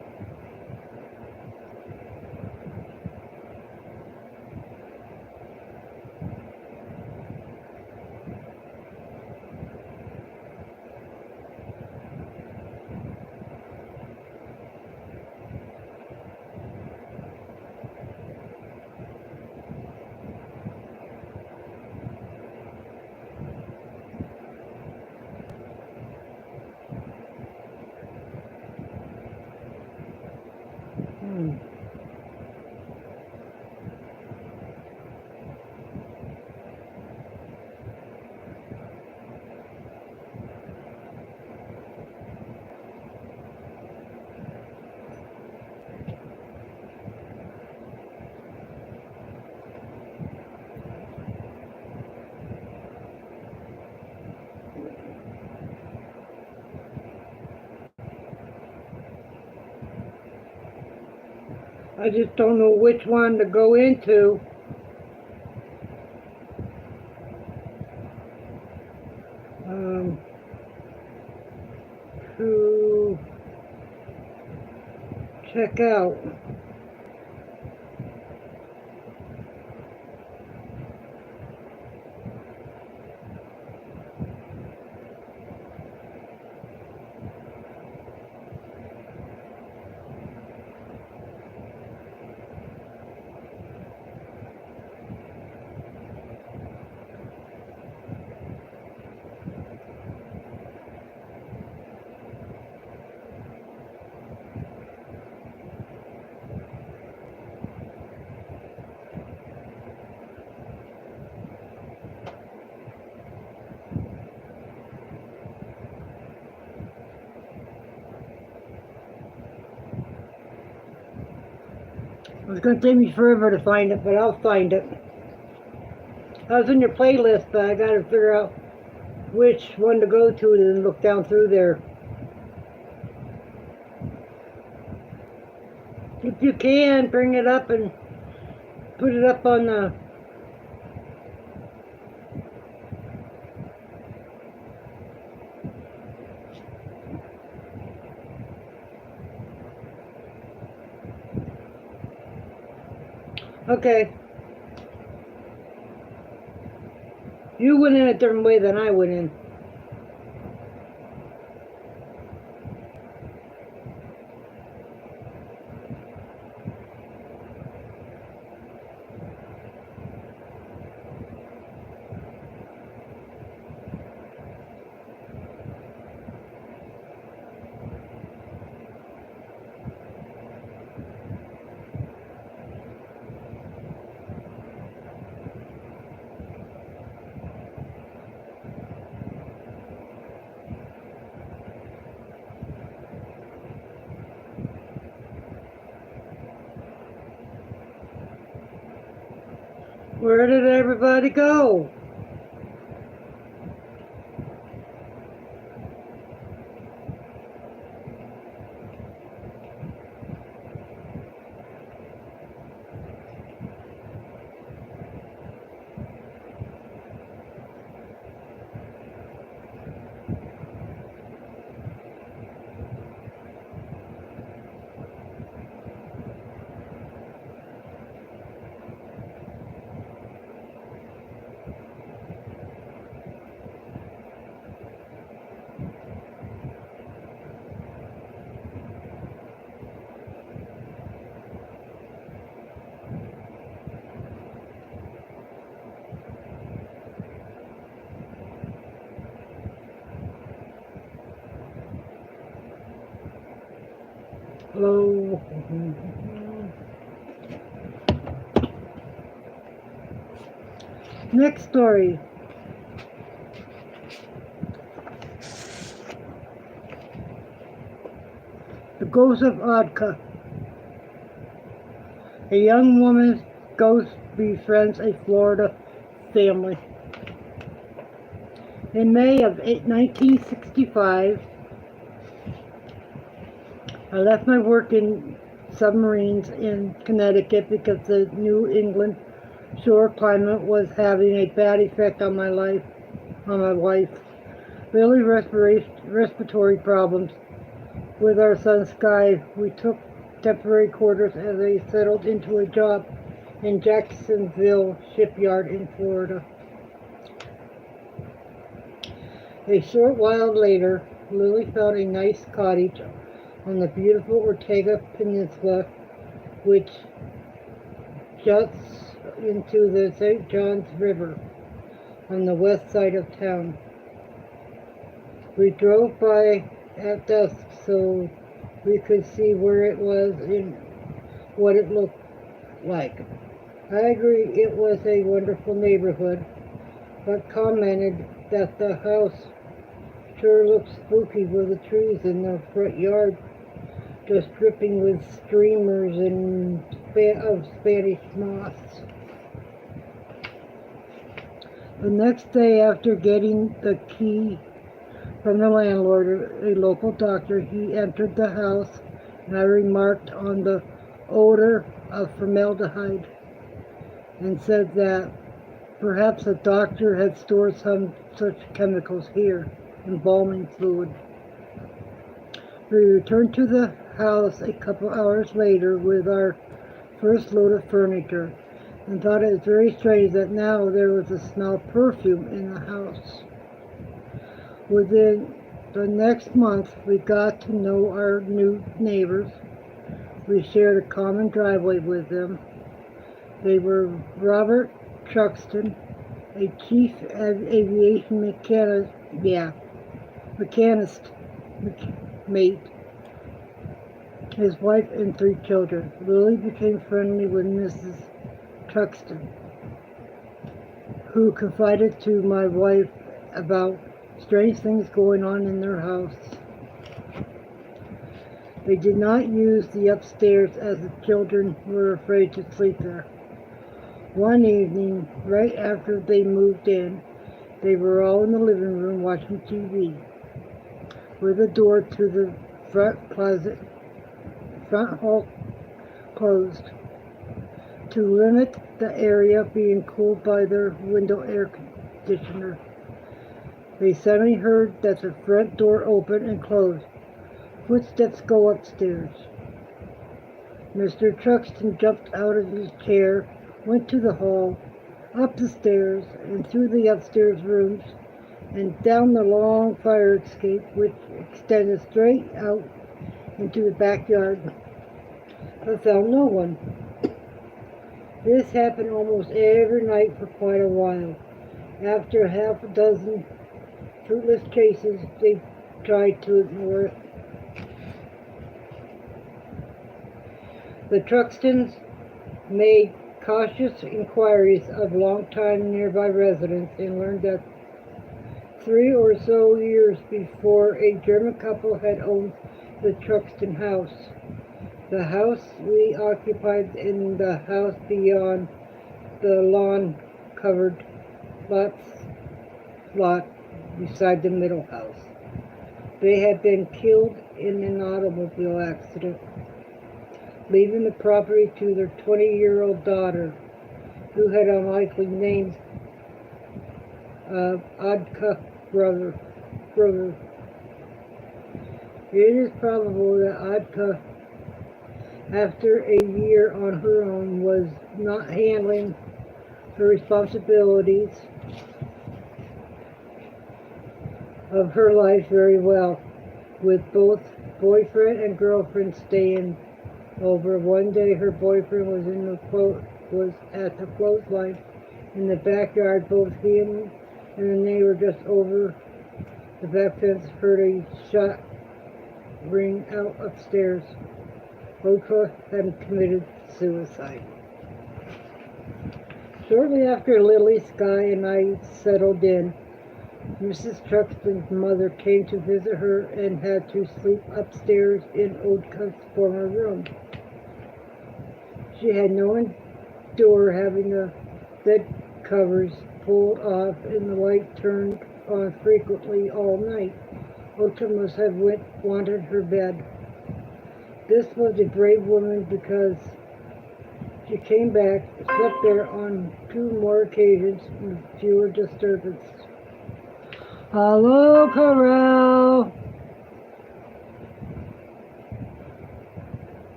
Hmm. I just don't know which one to go into. Um, to check out. It's going to take me forever to find it, but I'll find it. I was in your playlist, but I got to figure out which one to go to and then look down through there. If you can, bring it up and put it up on the... Okay. You went in a different way than I went in. Where did everybody go? Hello. Next story. The Ghost of Odka. A young woman's ghost befriends a Florida family. In May of 1965, I left my work in submarines in Connecticut because the New England shore climate was having a bad effect on my wife. Really respiratory problems with our son Sky. We took temporary quarters as they settled into a job in Jacksonville Shipyard in Florida. A short while later, Lily found a nice cottage on the beautiful Ortega Peninsula, which juts into the St. Johns River on the west side of town. We drove by at dusk so we could see where it was and what it looked like. I agree it was a wonderful neighborhood, but commented that the house sure looks spooky with the trees in the front yard just dripping with streamers and of Spanish moss. The next day, after getting the key from the landlord, a local doctor, he entered the house, and I remarked on the odor of formaldehyde and said that perhaps the doctor had stored some such chemicals here, embalming fluid. We returned to the house a couple hours later with our first load of furniture and thought it was very strange that now there was a smell of perfume in the house. Within the next month, we got to know our new neighbors. We shared a common driveway with them. They were Robert Truxton, a chief aviation mechanist mate, his wife and 3 children. Lily became friendly with Mrs. Truxton, who confided to my wife about strange things going on in their house. They did not use the upstairs as the children were afraid to sleep there. One evening, right after they moved in, they were all in the living room watching TV, with the door to the front hall closed, to limit the area being cooled by their window air conditioner. They suddenly heard that the front door opened and closed. Footsteps go upstairs. Mr. Truxton jumped out of his chair, went to the hall, up the stairs, and through the upstairs rooms, and down the long fire escape which extended straight out into the backyard, but found no one. This happened almost every night for quite a while. After half a dozen fruitless chases, they tried to ignore it. The Truxtons made cautious inquiries of long-time nearby residents and learned that 3 or so years before, a German couple had owned the Truxton house. The house we occupied in the house beyond the lawn-covered lot beside the middle house. They had been killed in an automobile accident, leaving the property to their 20-year-old daughter, who had unlikely named Adka brother. It is probable that Adka, after a year on her own, was not handling her responsibilities of her life very well, with both boyfriend and girlfriend staying over. One day her boyfriend was at the clothesline in the backyard. Both he and the neighbor just over the back fence heard a shot ring out upstairs. Oka had committed suicide. Shortly after Lily, Sky, and I settled in, Mrs. Truxton's mother came to visit her and had to sleep upstairs in Otka's former room. She had no door, having the bed covers pulled off and the light turned on frequently all night. Oka must have wanted her bed. This was a brave woman, because she came back, slept there on 2 more occasions with fewer disturbances. Hello, Corral.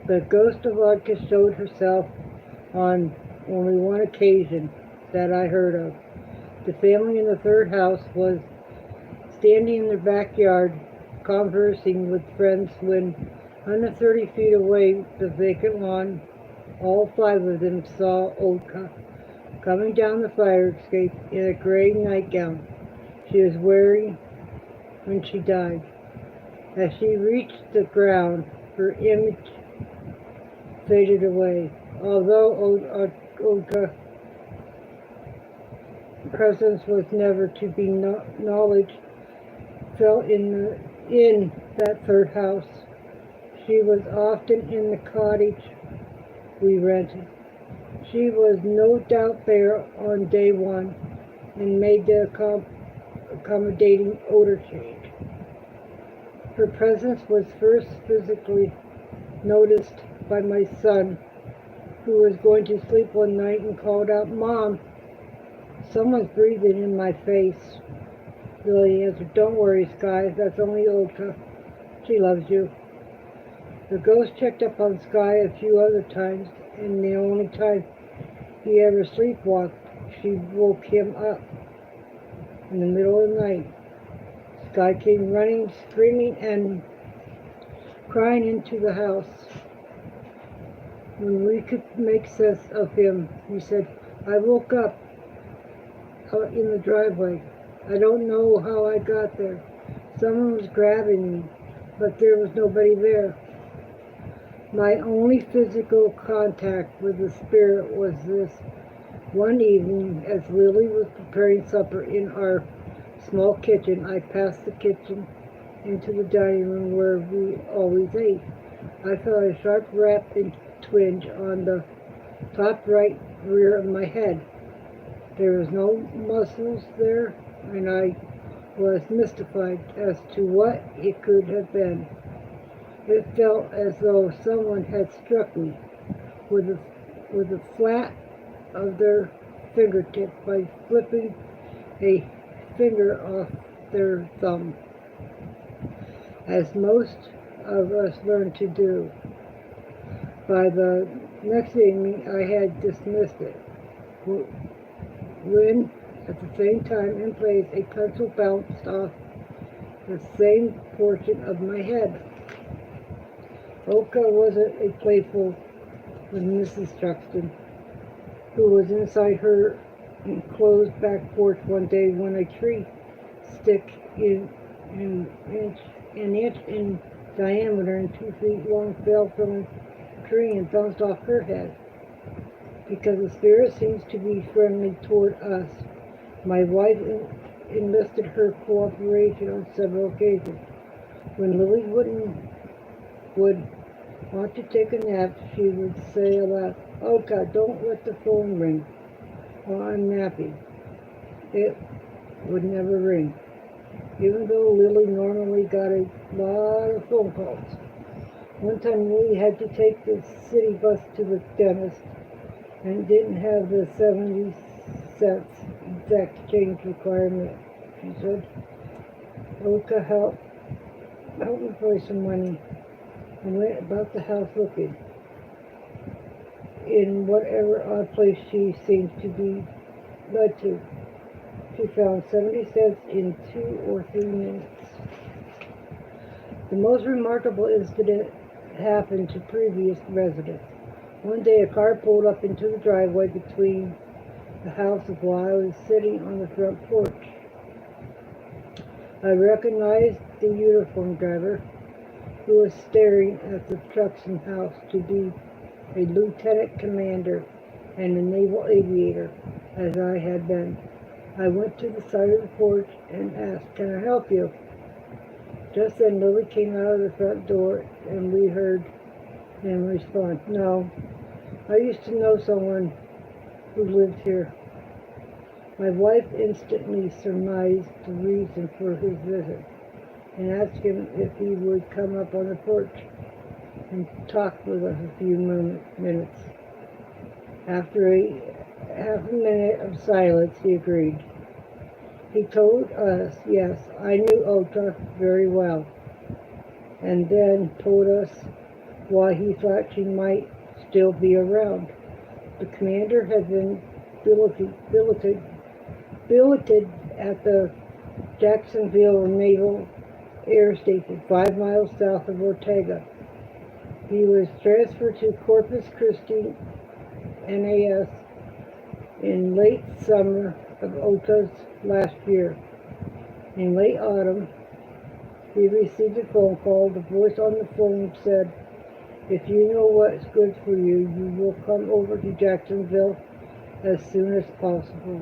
The ghost of Vodka showed herself on only one occasion that I heard of. The family in the third house was standing in their backyard conversing with friends when, 130 feet away, the vacant lawn, all 5 of them saw Oka coming down the fire escape in a gray nightgown she was wearing when she died. As she reached the ground, her image faded away. Although Oka's presence was never to be acknowledged, felt in that third house. She was often in the cottage we rented. She was no doubt there on day 1 and made the accommodating odor change. Her presence was first physically noticed by my son, who was going to sleep one night and called out, "Mom, someone's breathing in my face." Lily answered, "Don't worry, Sky, that's only Oka. She loves you." The ghost checked up on Sky a few other times, and the only time he ever sleepwalked, she woke him up in the middle of the night. Sky came running, screaming, and crying into the house. When we could make sense of him, he said, "I woke up out in the driveway. I don't know how I got there. Someone was grabbing me, but there was nobody there. My only physical contact with the spirit was this one evening as Lily was preparing supper in our small kitchen. I passed the kitchen into the dining room where we always ate. I felt a sharp rap and twinge on the top right rear of my head. There was no muscles there, and I was mystified as to what it could have been. It felt as though someone had struck me with the flat of their fingertip by flipping a finger off their thumb, as most of us learn to do. By the next evening, I had dismissed it, when at the same time in place a pencil bounced off the same portion of my head. Oka wasn't a playful with Mrs. Truxton, who was inside her enclosed back porch one day when a tree stick an inch in diameter and 2 feet long fell from a tree and bounced off her head. Because the spirit seems to be friendly toward us, my wife enlisted her cooperation on several occasions. When Lily would want to take a nap, she would say aloud, "Oh God, don't let the phone ring while I'm napping." It would never ring, even though Lily normally got a lot of phone calls. One time Lily had to take the city bus to the dentist and didn't have the 70 cents exact change requirement. She said, "Oka, help me find some money," and went about the house looking in whatever odd place she seemed to be led to. She found 70 cents in 2 or 3 minutes. The most remarkable incident happened to previous residents. One day a car pulled up into the driveway between the houses while I was sitting on the front porch. I recognized the uniform driver, who was staring at the Truxton house, to be a lieutenant commander and a naval aviator, as I had been. I went to the side of the porch and asked, "Can I help you?" Just then Lily came out of the front door and we heard him respond, "No, I used to know someone who lived here." My wife instantly surmised the reason for his visit and asked him if he would come up on the porch and talk with us a few minutes. After a half a minute of silence, he agreed. He told us, yes, I knew Oka very well, and then told us why he thought she might still be around. The commander had been billeted at the Jacksonville Naval Air Station, 5 miles south of Ortega. He was transferred to Corpus Christi NAS in late summer of Oka's last year. In late autumn, he received a phone call. The voice on the phone said, "If you know what's good for you, you will come over to Jacksonville as soon as possible."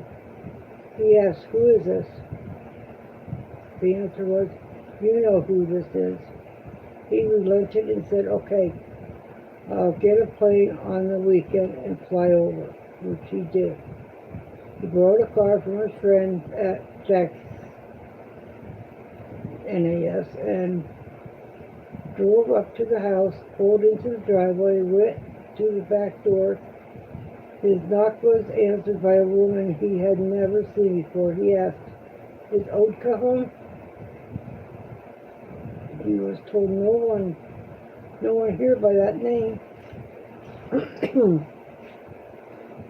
He asked, "Who is this?" The answer was, "You know who this is." He relented and said, "Okay, I'll get a plane on the weekend and fly over," which he did. He borrowed a car from his friend at Jack's NAS and drove up to the house, pulled into the driveway, went to the back door. His knock was answered by a woman he had never seen before. He asked, "Is Oka home?" He was told no one here by that name.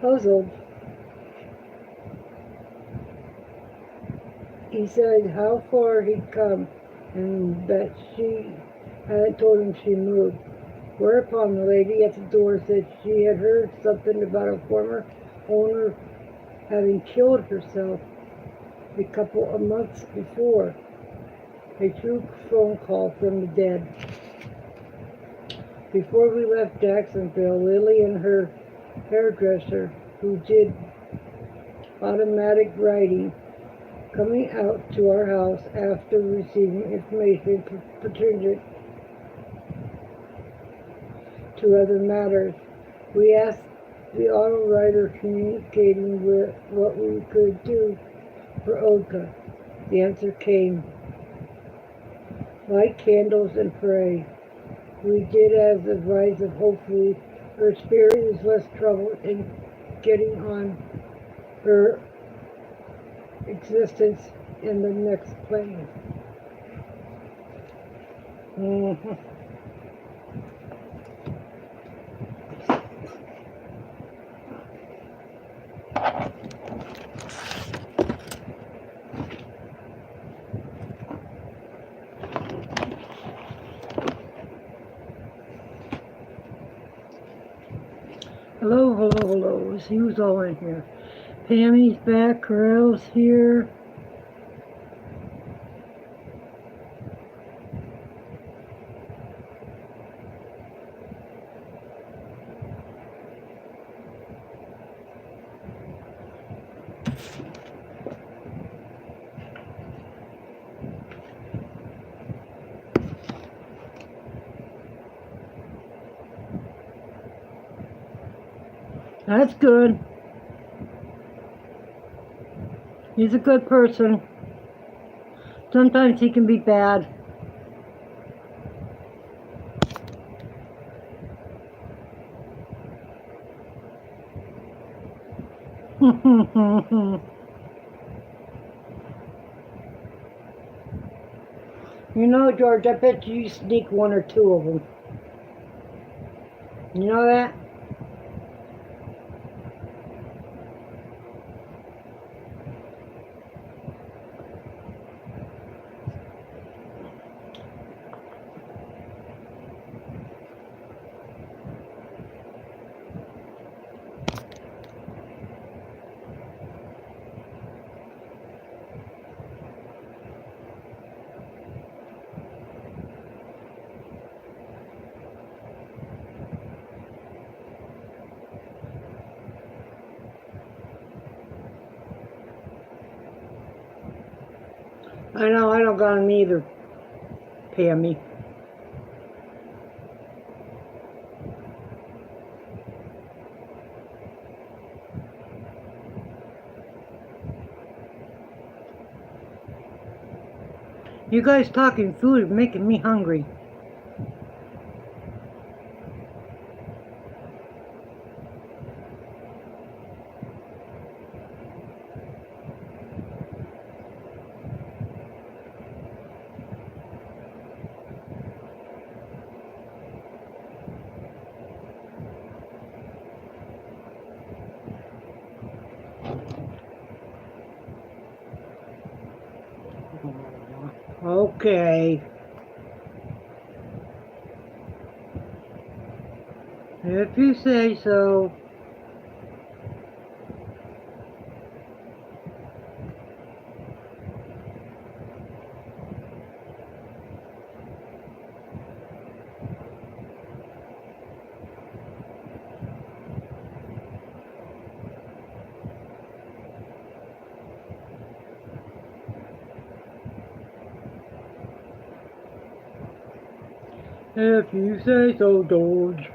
Puzzled, he said how far he'd come and that she hadn't told him she moved. Whereupon the lady at the door said she had heard something about a former owner having killed herself a couple of months before. A true phone call from the dead. Before we left Jacksonville, Lily and her hairdresser, who did automatic writing, coming out to our house after receiving information pertinent to other matters. We asked the auto writer communicating with what we could do for Olga. The answer came, light candles and pray. We did as advised, and hopefully her spirit is less troubled in getting on her existence in the next plane. Mhm. Hello, hello, hello. See who's all in here. Pammy's back, Corell's here. That's good. He's a good person. Sometimes he can be bad. You know, George, I bet you sneak one or two of them. You know that? I know, I don't got him either, Pammy. You guys talking food is making me hungry. Okay. If you say so. If you say so, George.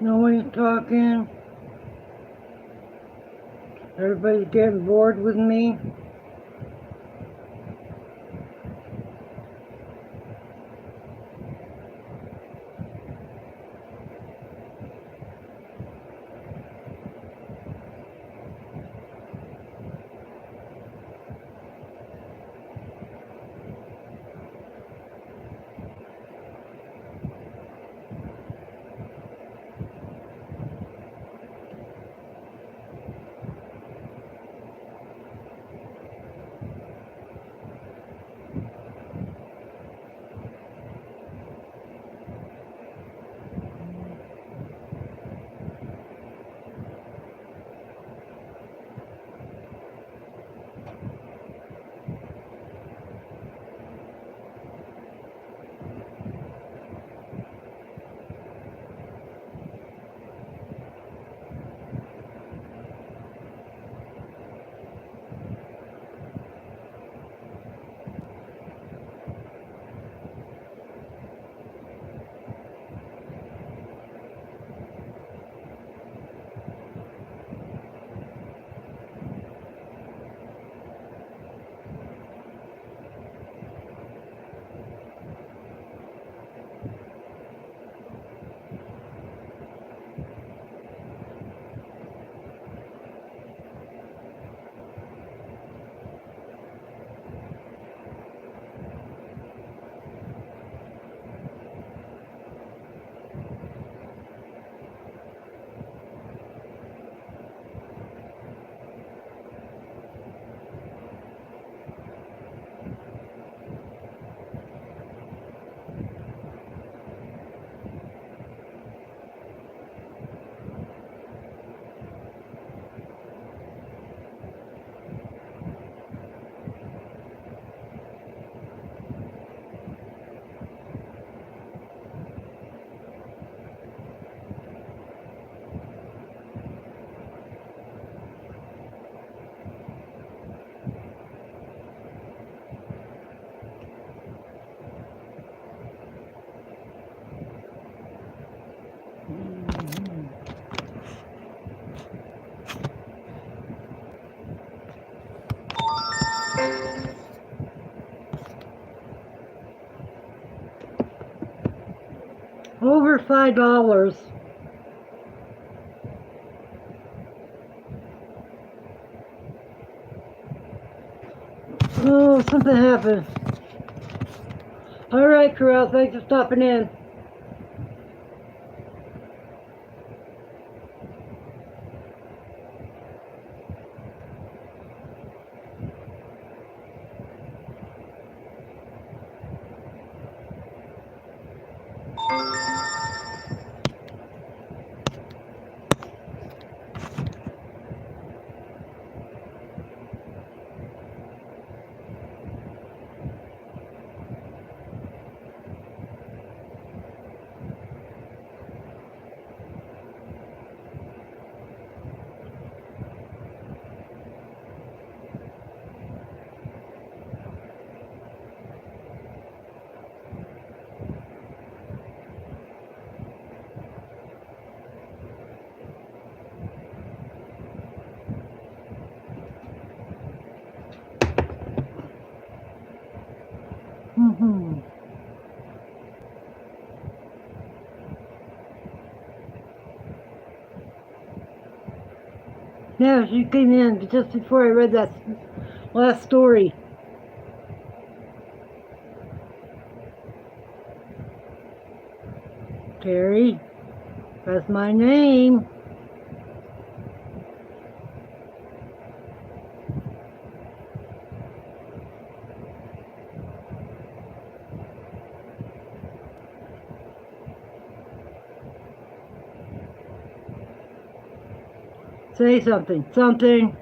No one's talking. Everybody's getting bored with me. Over $5. Oh, something happened. Alright, Corral, thanks for stopping in. Mm-hmm. Yeah, she came in just before I read that last story. Terry, that's my name. Say something. Something.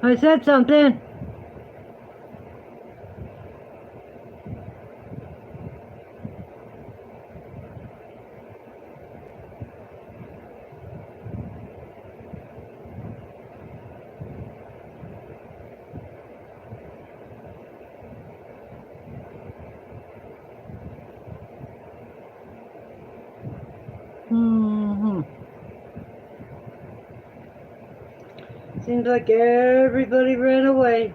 I said something. Hmm. Seems like everybody ran away.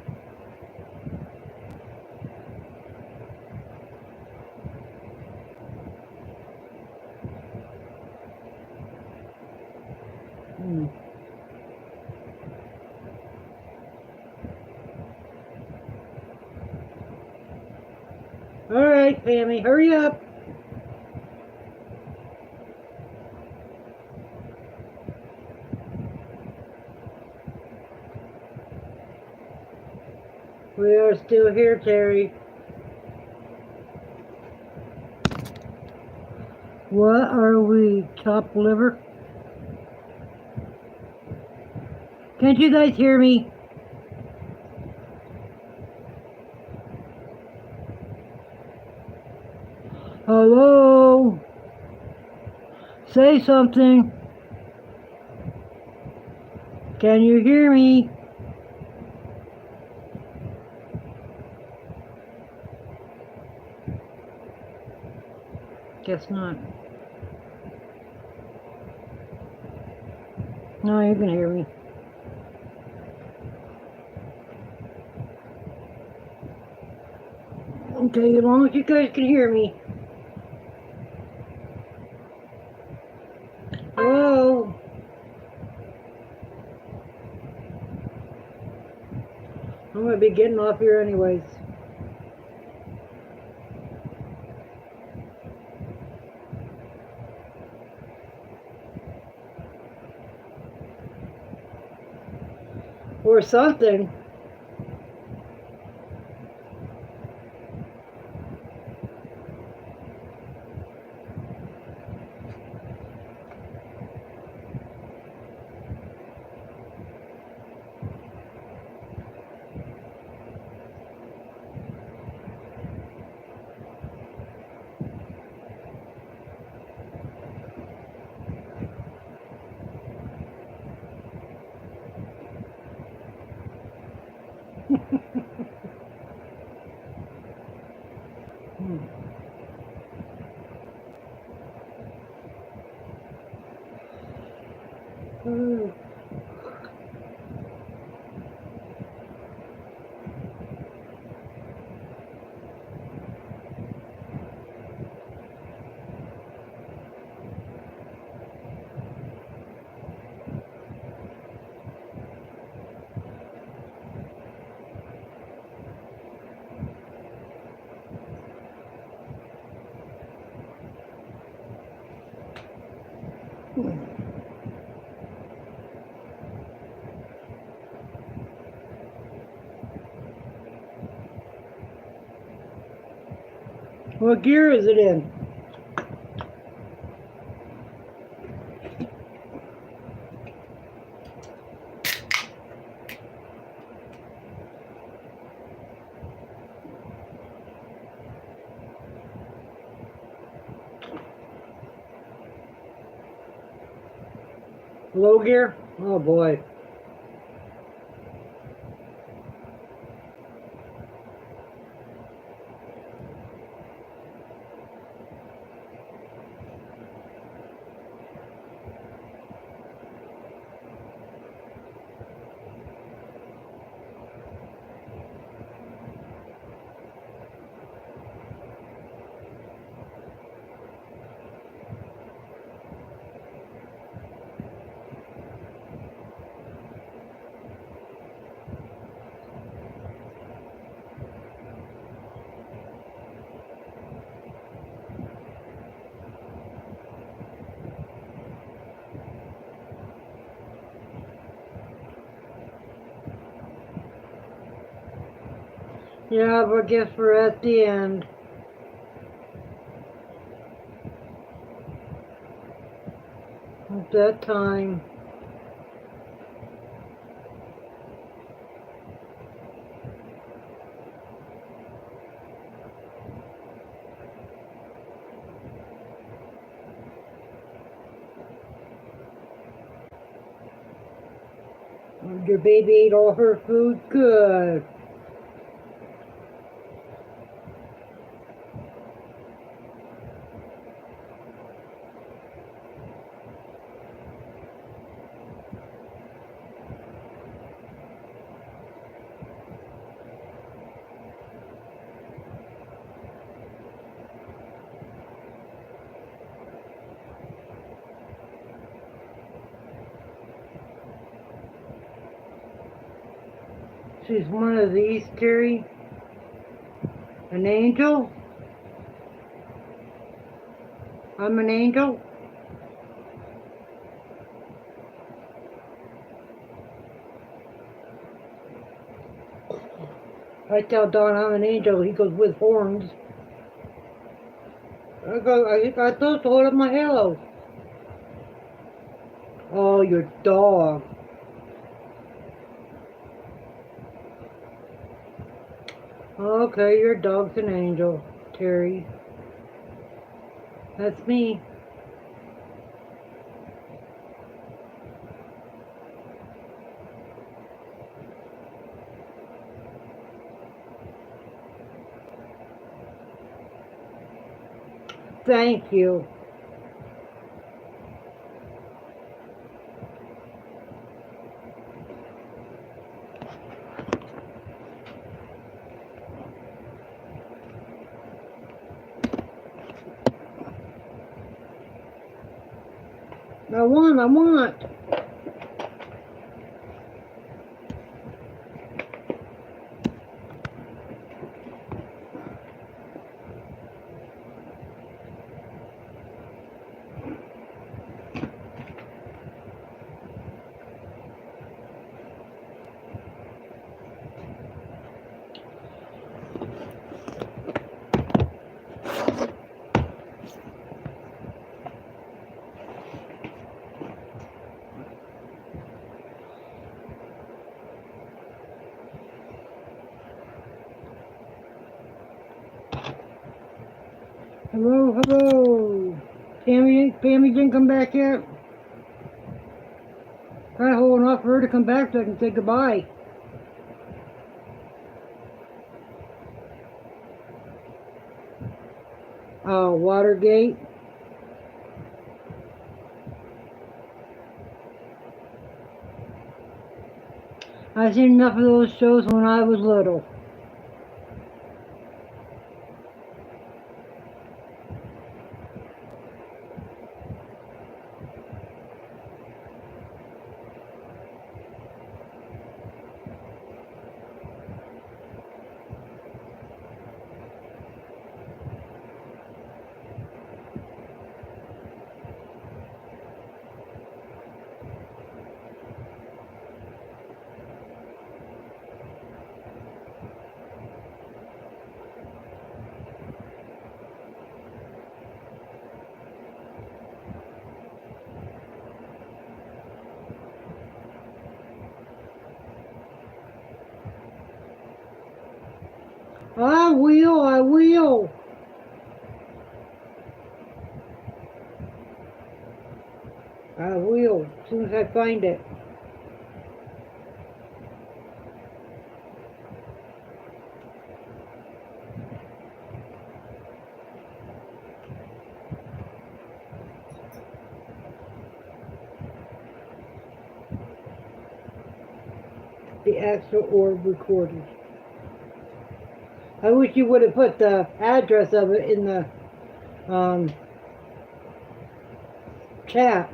Hmm. All right, Pammy, hurry up. We are still here, Terry. What are we, chopped liver? Can't you guys hear me? Hello? Say something. Can you hear me? Guess not. No, you can hear me. Okay, as long as you guys can hear me. Hello? I'm gonna be getting off here anyways. Or something. Hmm. Hmm. What gear is it in? Low gear? Oh boy. Yeah, but I guess we're at the end. It's that time. Your baby ate all her food? Good. She's one of these, Terry. An angel? I'm an angel? I tell Don I'm an angel. He goes, with horns. I go, I got those to hold up my halo. Oh, your dog. Okay, your dog's an angel, Terry. That's me. Thank you. I want. Hello. Pammy didn't come back yet? Try holding off for her to come back so I can say goodbye. Oh, Watergate. I've seen enough of those shows when I was little. I will. I will, as soon as I find it. The actual orb recorded. I wish you would have put the address of it in the chat.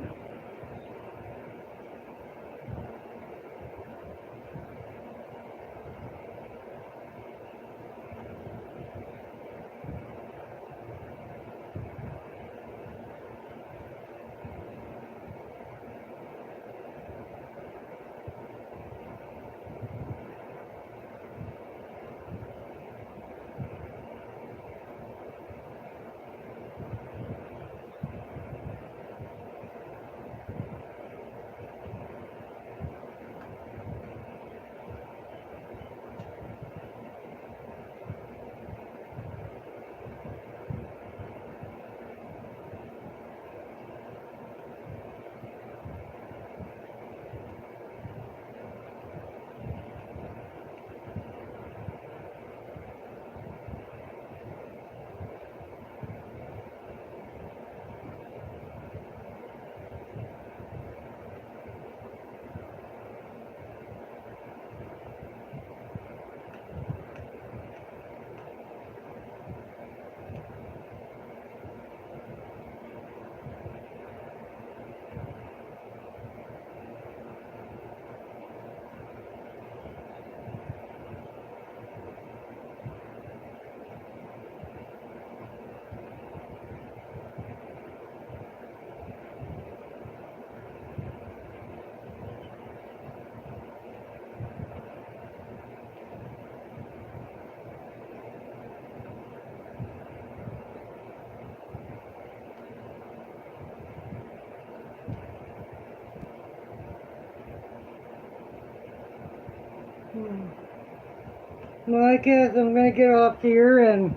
Well, I guess I'm gonna get off here and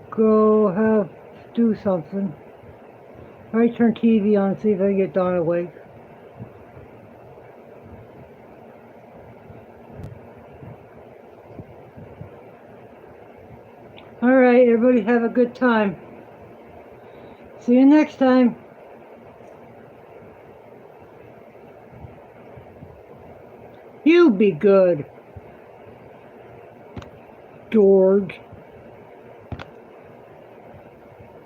go do something. I might turn TV on, see if I can get Dawn awake. Alright, everybody have a good time. See you next time. You be good, George.